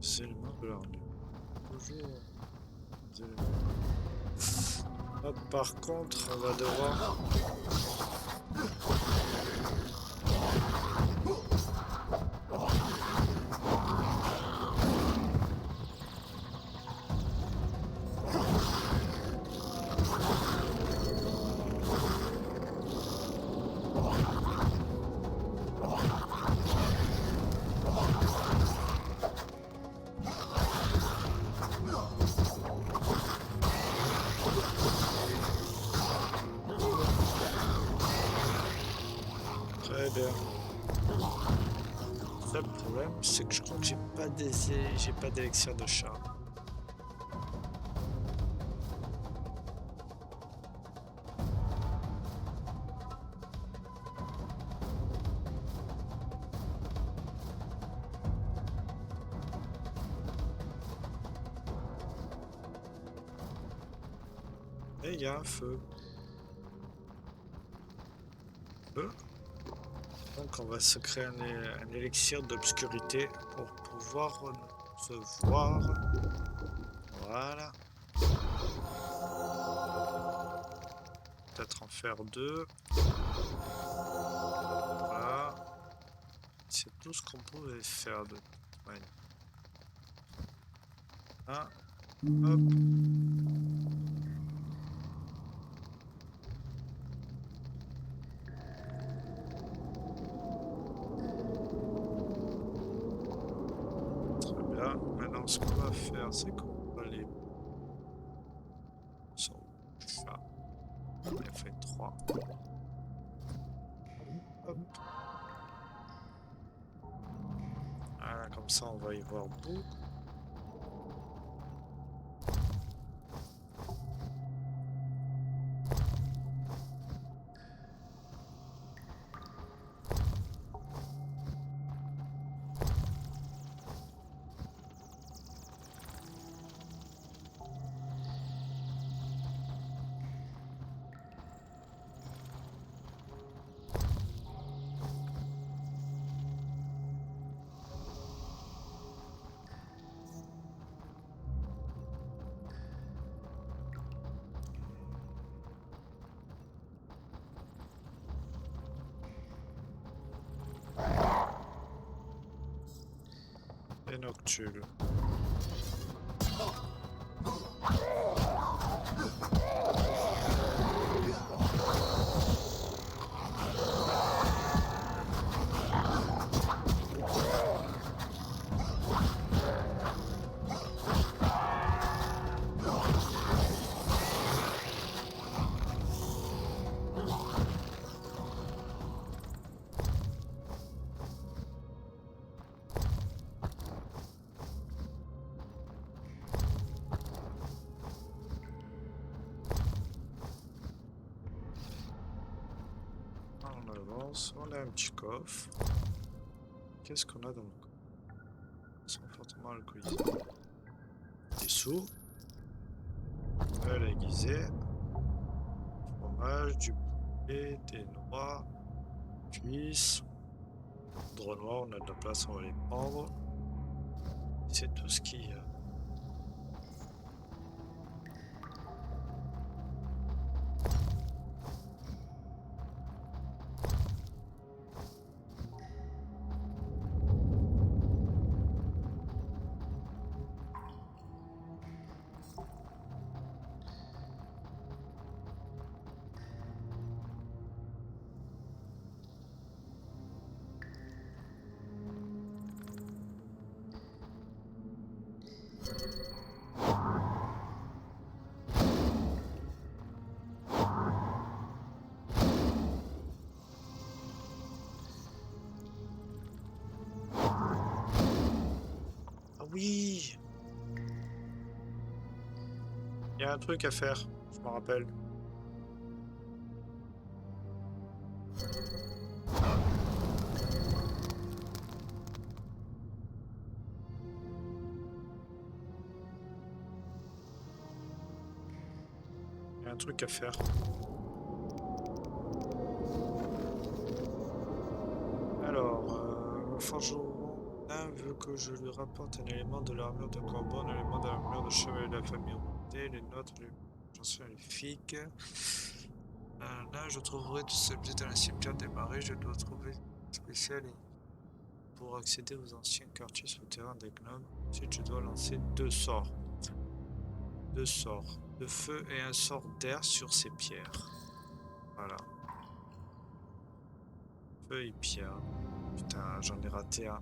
C'est le nom de l'armure. Toujours. Hop, par contre, on va devoir... bien. Le seul problème, c'est que je crois que j'ai pas d'élixir de chat. Et il y a un feu. Donc on va se créer un élixir d'obscurité pour pouvoir se voir. Voilà. Peut-être en faire 2. Voilà. C'est tout ce qu'on pouvait faire de toute manière. Hop. Maintenant, ce qu'on va faire, c'est qu'on va aller sur ça. On a fait 3. Hop. Voilà, comme ça, on va y voir beaucoup. Et Noctule. On a un petit coffre. Qu'est-ce qu'on a dans le coffre? Ils sont fortement alcoolisés. Des sous. La aiguisée. Fromage, du poulet, des noix. Cuisses. Drôle noir, on a de la place, on va les prendre. C'est tout ce qu'il y a. Oui, il y a un truc à faire, je me rappelle. Il y a un truc à faire. Alors, forgeron veut que je lui rapporte un élément de l'armure de corbeau, un élément de l'armure de chevalier de la famille Routé, les notes, j'en suis magnifique. Là, je trouverai tout ce objet dans la cimetière des marais. Je dois trouver spécial pour accéder aux anciens quartiers souterrains des gnomes. Ensuite, je dois lancer 2 sorts. 2 sorts de feu et un sort d'air sur ces pierres. Voilà. Feu et pierre. Putain, j'en ai raté un.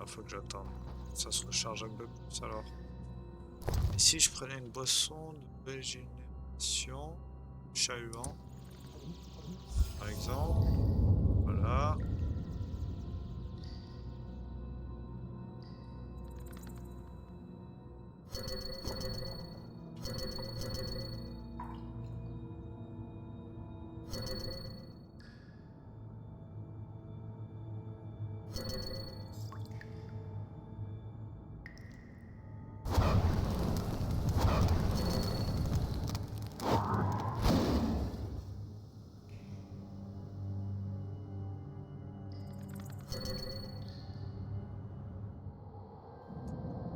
Ah, faut que j'attende. Ça se recharge un peu plus alors. Et si je prenais une boisson de régénération chahuant, par exemple, voilà.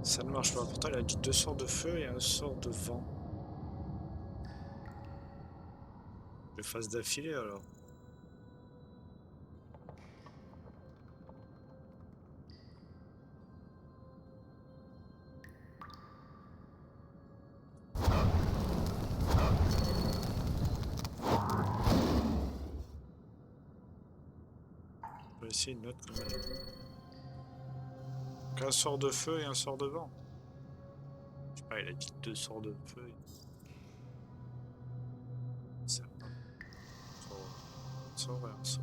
Ça ne marche pas. Pourtant, il a dit 2 sorts de feu et un sort de vent. Je le fasse d'affilée alors. On va essayer une autre combinaison. Un sort de feu et un sort de vent. Je sais pas, il a dit 2 sorts de feu. Ça va. Un sort et un sort.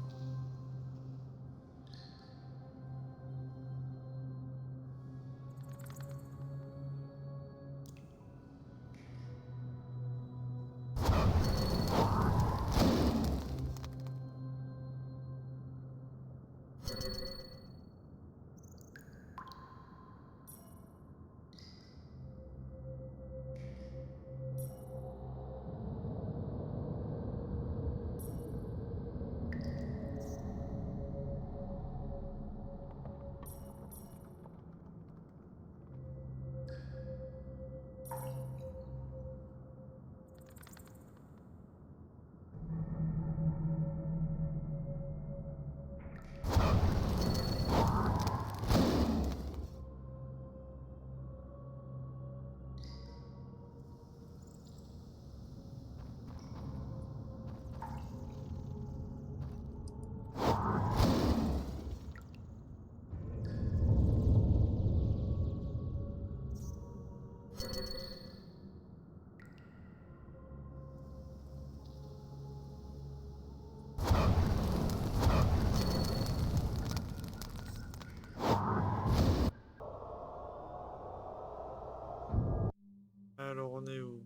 Alors on est où?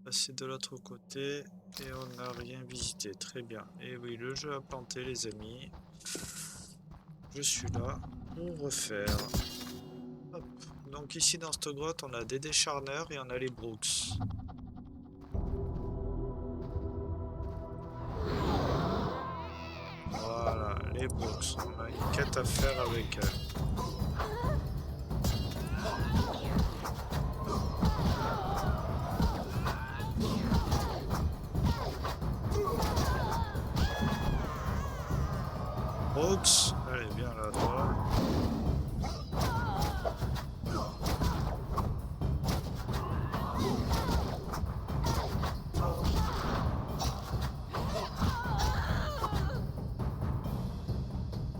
Passer de l'autre côté et on n'a rien visité. Très bien. Et oui, le jeu a planté les amis. Je suis là pour refaire. Hop. Donc ici dans cette grotte on a des décharneurs et on a les Brooks. Voilà, les Brooks. On a une quête à faire avec elles. Brooks, allez, viens là, toi.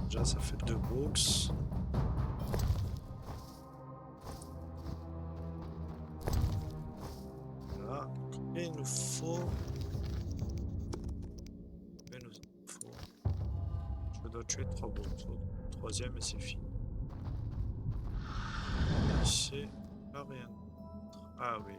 Déjà, ça fait 2 Brooks. Voilà. Combien il nous faut? Je dois tuer 3 Brooks. Troisième et c'est fini. Ici, pas rien. Ah oui.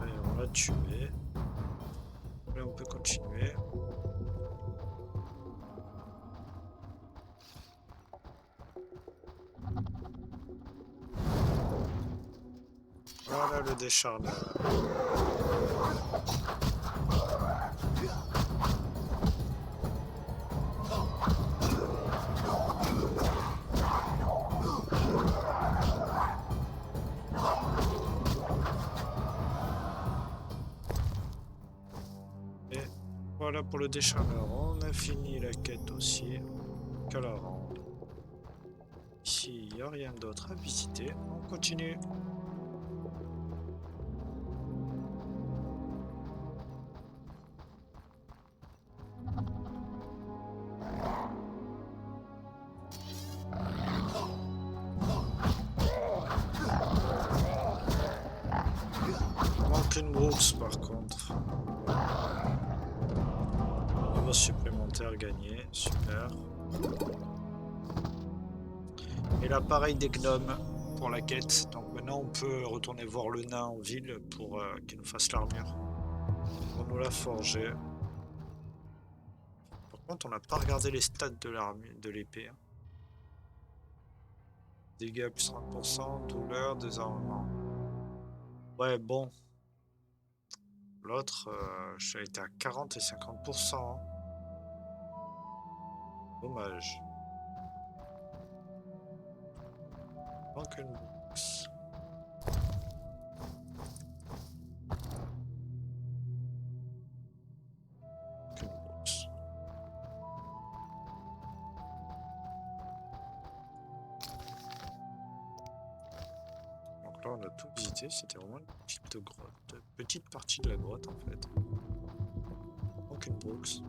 Allez, on l'a tué. Là, on peut continuer. Voilà le décharneur. Et voilà pour le décharneur. On a fini la quête aussi. Qu'à la rendre. Ici. n'y a rien d'autre à visiter. On continue. Manque une Brooks par contre. Niveau supplémentaire gagné, super. Et l'appareil des gnomes pour la quête. Donc maintenant on peut retourner voir le nain en ville pour qu'il nous fasse l'armure. On nous l'a forgé. Par contre on n'a pas regardé les stats de l'armure, de l'épée. Hein. Dégâts plus 30%, douleur, désarmement. Ouais bon. L'autre, j'ai été à 40 et 50%. Hein. Dommage. Manque une box. Manque une box. Donc là on a tout visité, c'était vraiment une petite grotte, petite partie de la grotte en fait. Manque une box.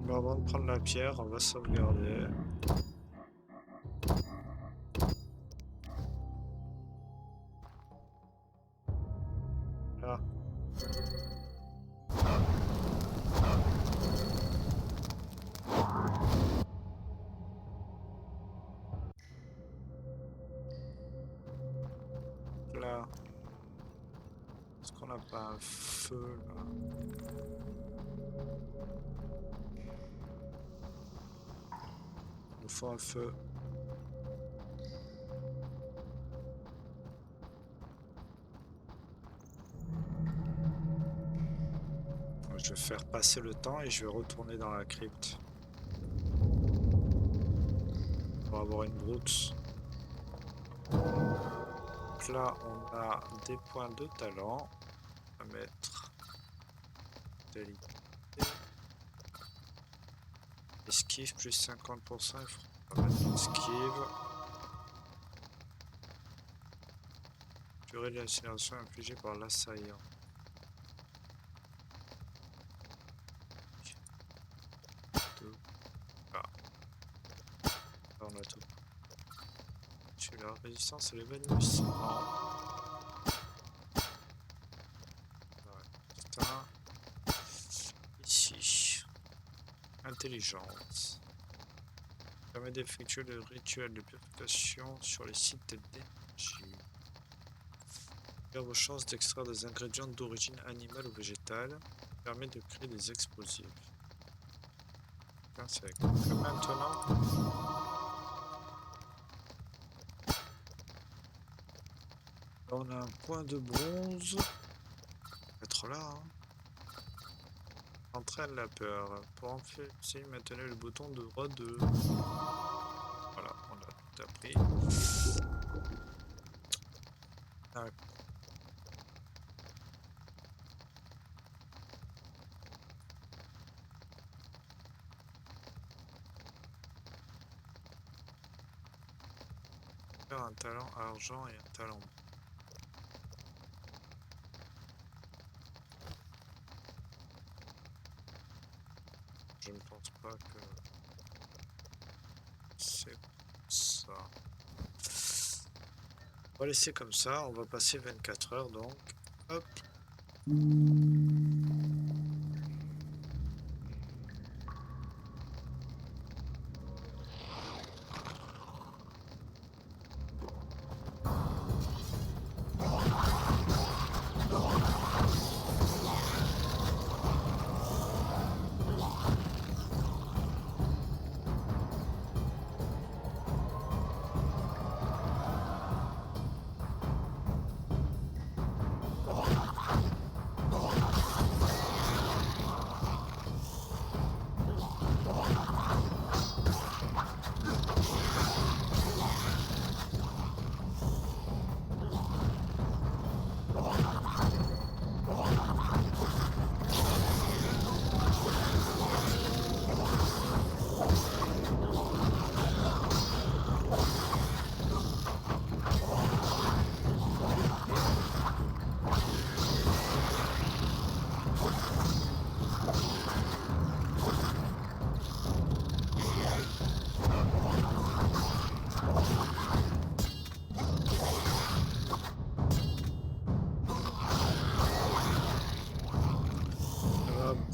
Avant de prendre la pierre, on va sauvegarder. Là. Là. Est-ce qu'on n'a pas un feu là? Il faut un feu. Je vais faire passer le temps et je vais retourner dans la crypte. Pour avoir une brute. Donc là, on a des points de talent à mettre. Esquive plus 50%, il faut mettre esquive. Durée de l'incinération infligée par l'assaillant. Ah. Là on a tout. Celui-là, résistance à l'évanouissement. Putain. Ici. Intelligence. Permet d'effectuer le rituel de purification sur les sites d'énergie. Vos chances d'extraire des ingrédients d'origine animale ou végétale. Permet de créer des explosifs. C'est que maintenant. Là, on a un point de bronze. Être là. Hein. Entraîne la peur. Pour en faire, maintenez le bouton de droit de. Voilà, on a tout appris. Un talent argent et un talent. Je ne pense pas que c'est ça. On va laisser comme ça, on va passer 24 heures donc. Hop.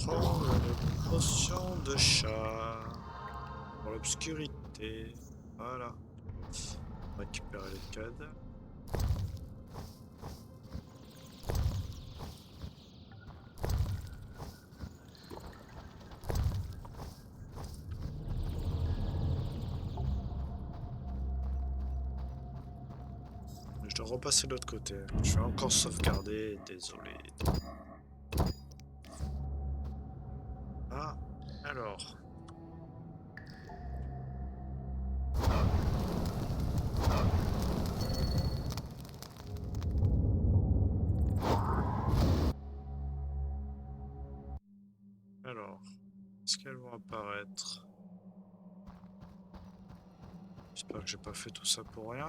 prendre une potion de chat pour l'obscurité. Voilà. Récupérer les codes. Je dois repasser de l'autre côté. Je vais encore sauvegarder, désolé. Ah, alors. Alors, est-ce qu'elles vont apparaître? J'espère que j'ai pas fait tout ça pour rien.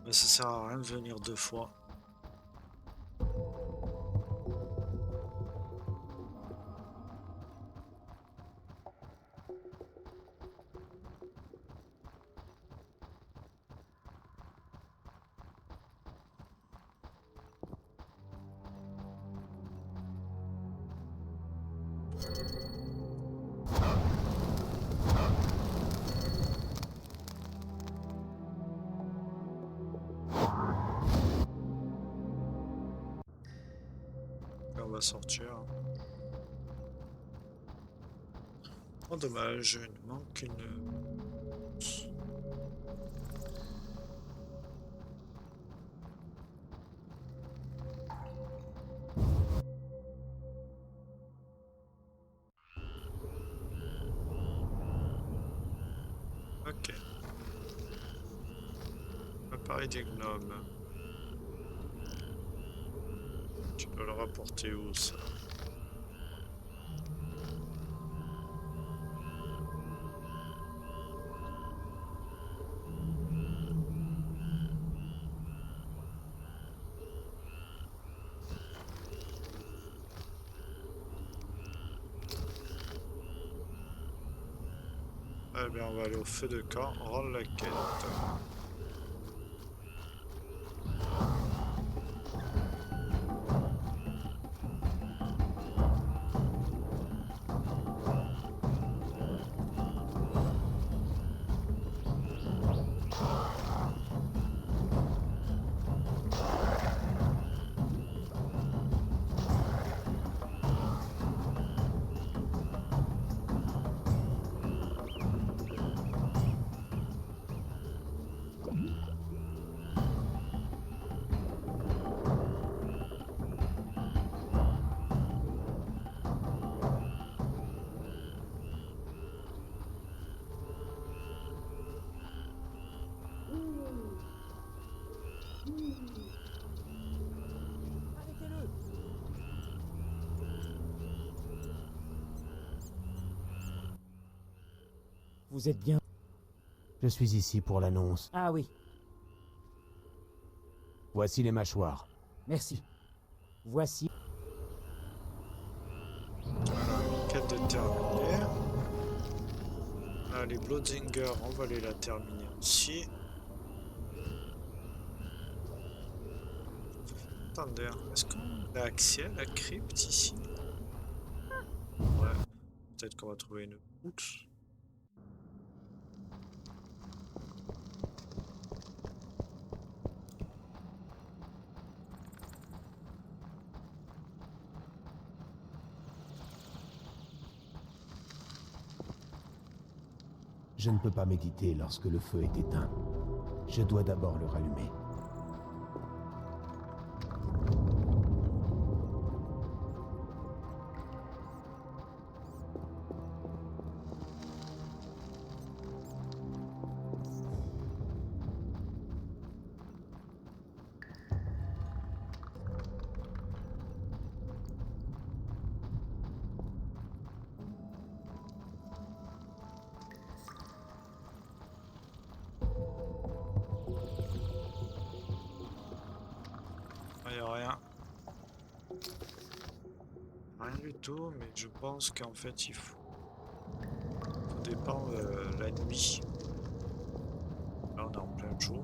Mais ça sert à rien de venir deux fois. On va sortir. Oh dommage, il nous manque une... Ok. Appareil des gnomes. Tu peux le rapporter où ça? Eh bien, on va aller au feu de camp, rendre la quête. Vous êtes bien? Je suis ici pour l'annonce. Ah oui, Voici les mâchoires. merci. Voici. Quête de terminer. Là, les Bloodsinger, on va aller la terminer aussi. Attendez, est-ce qu'on a accès à la crypte ici? Ouais, peut-être qu'on va trouver une boucle. Je ne peux pas méditer lorsque le feu est éteint. Je dois d'abord le rallumer. Il n'y a rien. Rien du tout, mais je pense qu'en fait il faut dépendre la nuit. Là on est en plein jour.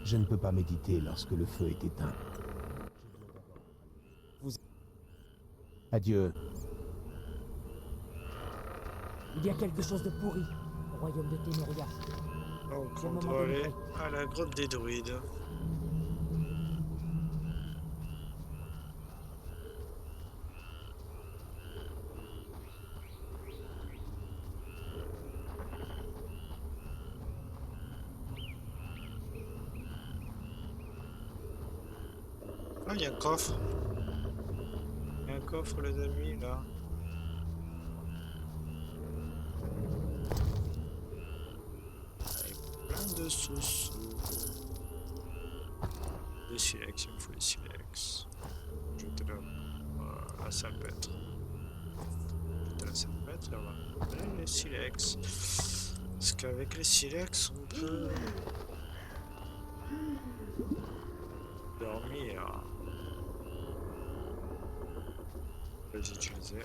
Je ne peux pas méditer lorsque le feu est éteint. Adieu. Il y a quelque chose de pourri au royaume de Téméria. Donc C'est le on moment doit de aller livrer. à la grotte des druides. Ah, il y a un coffre. Il y a un coffre, les amis, là. Avec plein de sous-sous. Des silex, il me faut des silex. Je te donne la salpêtre. Je te la salpêtre, là, on va donner les silex. Parce qu'avec les silex, on peut dormir. Je vais les utiliser.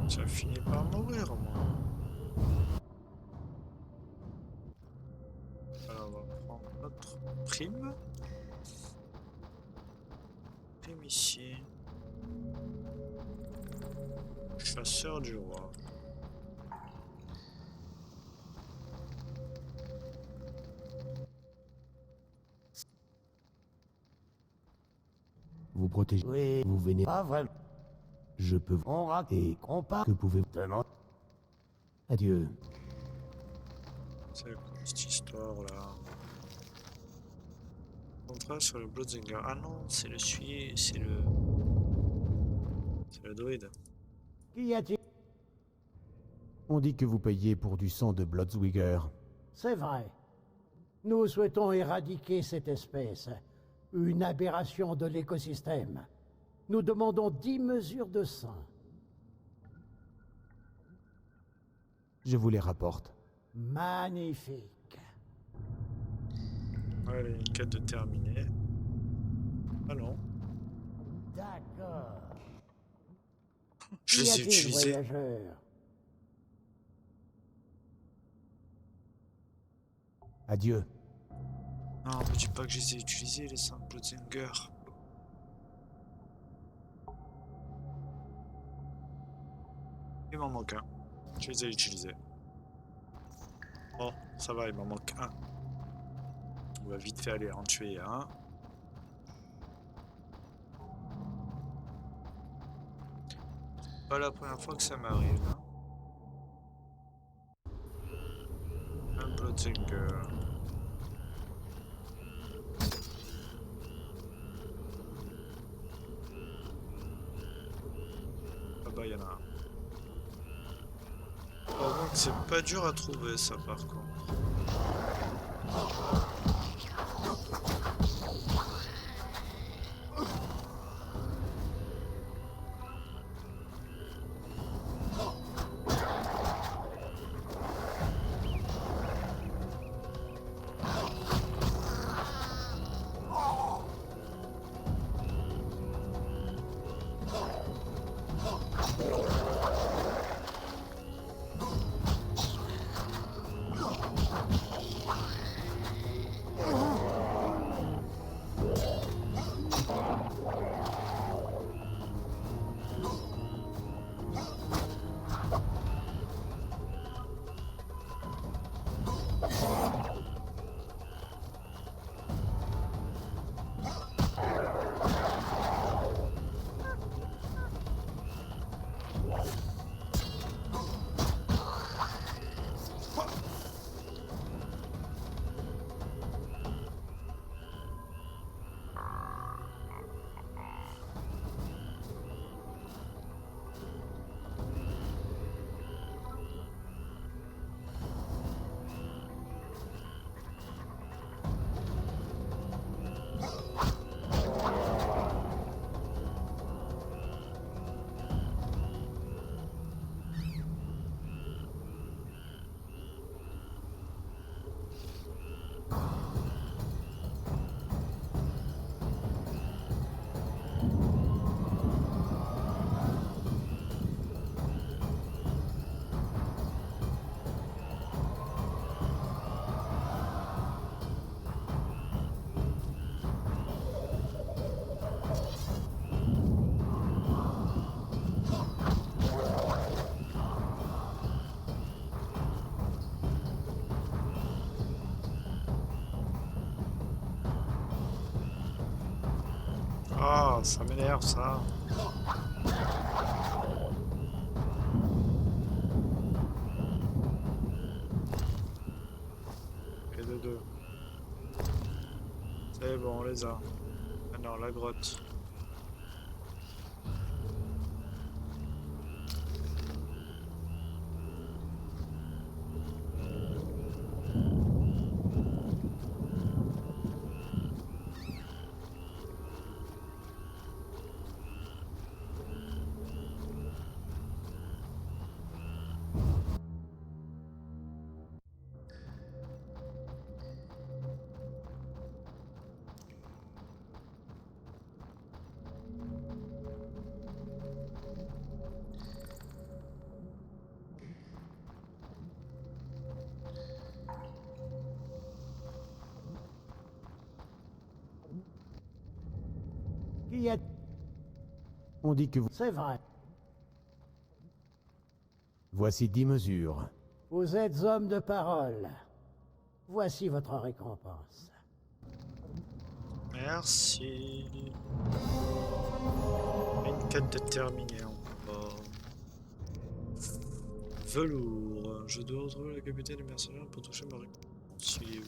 Ça finit par mourir, moi. Alors, on va prendre notre prime. Prime ici. Chasseur du roi. Vous protégez. Oui, Vous venez. pas vraiment. Je peux vous. On rate Et on part. que pouvez-vous. Demain. Adieu. C'est quoi cette histoire-là? Contrat sur le Bloodsinger. Ah non, c'est le suivi, c'est le... C'est le druide. Qu'y a-t-il? On dit que vous payez pour du sang de Bloodswigger. C'est vrai. Nous souhaitons éradiquer cette espèce, une aberration de l'écosystème. Nous demandons 10 mesures de sang. Je vous les rapporte. Magnifique. Allez, une quête de terminée. Ah non, D'accord. je Qu'y les ai a-t-il, utilisés. voyageur? Adieu. Non, me dis pas que je les ai utilisés, les 5 Bloodsinger. Il m'en manque un. Je les ai utilisés. Bon, ça va, il m'en manque un. On va vite fait aller en tuer un. Pas la première fois que ça m'arrive. Hein. Un Bloodsinger. Ah bah y'en a un. Par contre, c'est pas dur à trouver ça par contre. Ah, ça m'énerve ça. Et de deux. C'est bon, on les a. Ah non, la grotte. Qui est... On dit que vous... C'est vrai. Voici 10 mesures. Vous êtes homme de parole. Voici votre récompense. Merci. Une quête déterminée encore. Velours. Je dois retrouver le capitaine des mercenaires pour toucher ma récompense. Il est où?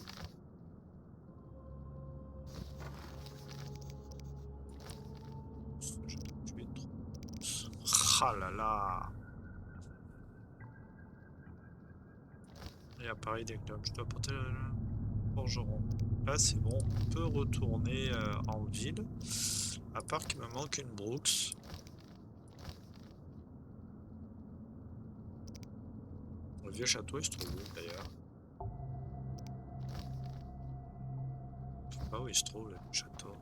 Je dois tuer trop. Ah là là. Et appareil des clubs. Je dois porter le forgeron. Là c'est bon, on peut retourner en ville. À part qu'il me manque une Brooks. Le vieux château il se trouve où d'ailleurs? Je sais pas où il se trouve le château.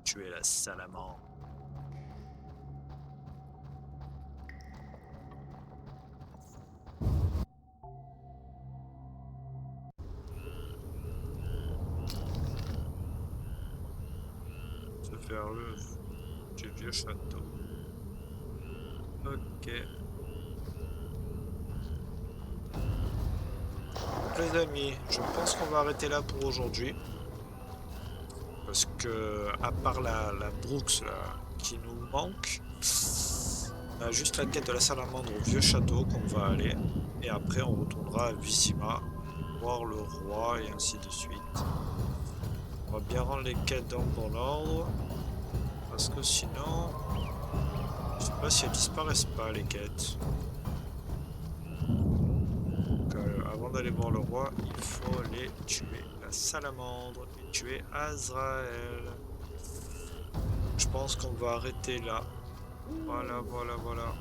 Tuer la salamandre. Vers le du vieux château. Ok. Les amis, je pense qu'on va arrêter là pour aujourd'hui. Parce que, à part la Brooks là, qui nous manque, on a juste la quête de la salamandre au vieux château qu'on va aller. Et après, on retournera à Vizima, voir le roi et ainsi de suite. On va bien rendre les quêtes dans le bon ordre. Parce que sinon, je sais pas si elles disparaissent pas les quêtes. Donc, avant d'aller voir le roi, il faut les tuer. La salamandre et tuer Azrael. Je pense qu'on va arrêter là. Voilà, voilà, voilà.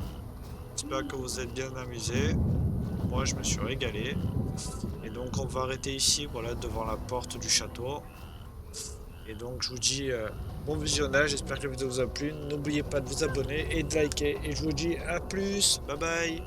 J'espère que vous êtes bien amusés. Moi, je me suis régalé. Et donc, on va arrêter ici, voilà, devant la porte du château. Et donc je vous dis bon visionnage, j'espère que la vidéo vous a plu. N'oubliez pas de vous abonner et de liker. Et je vous dis à plus, bye bye.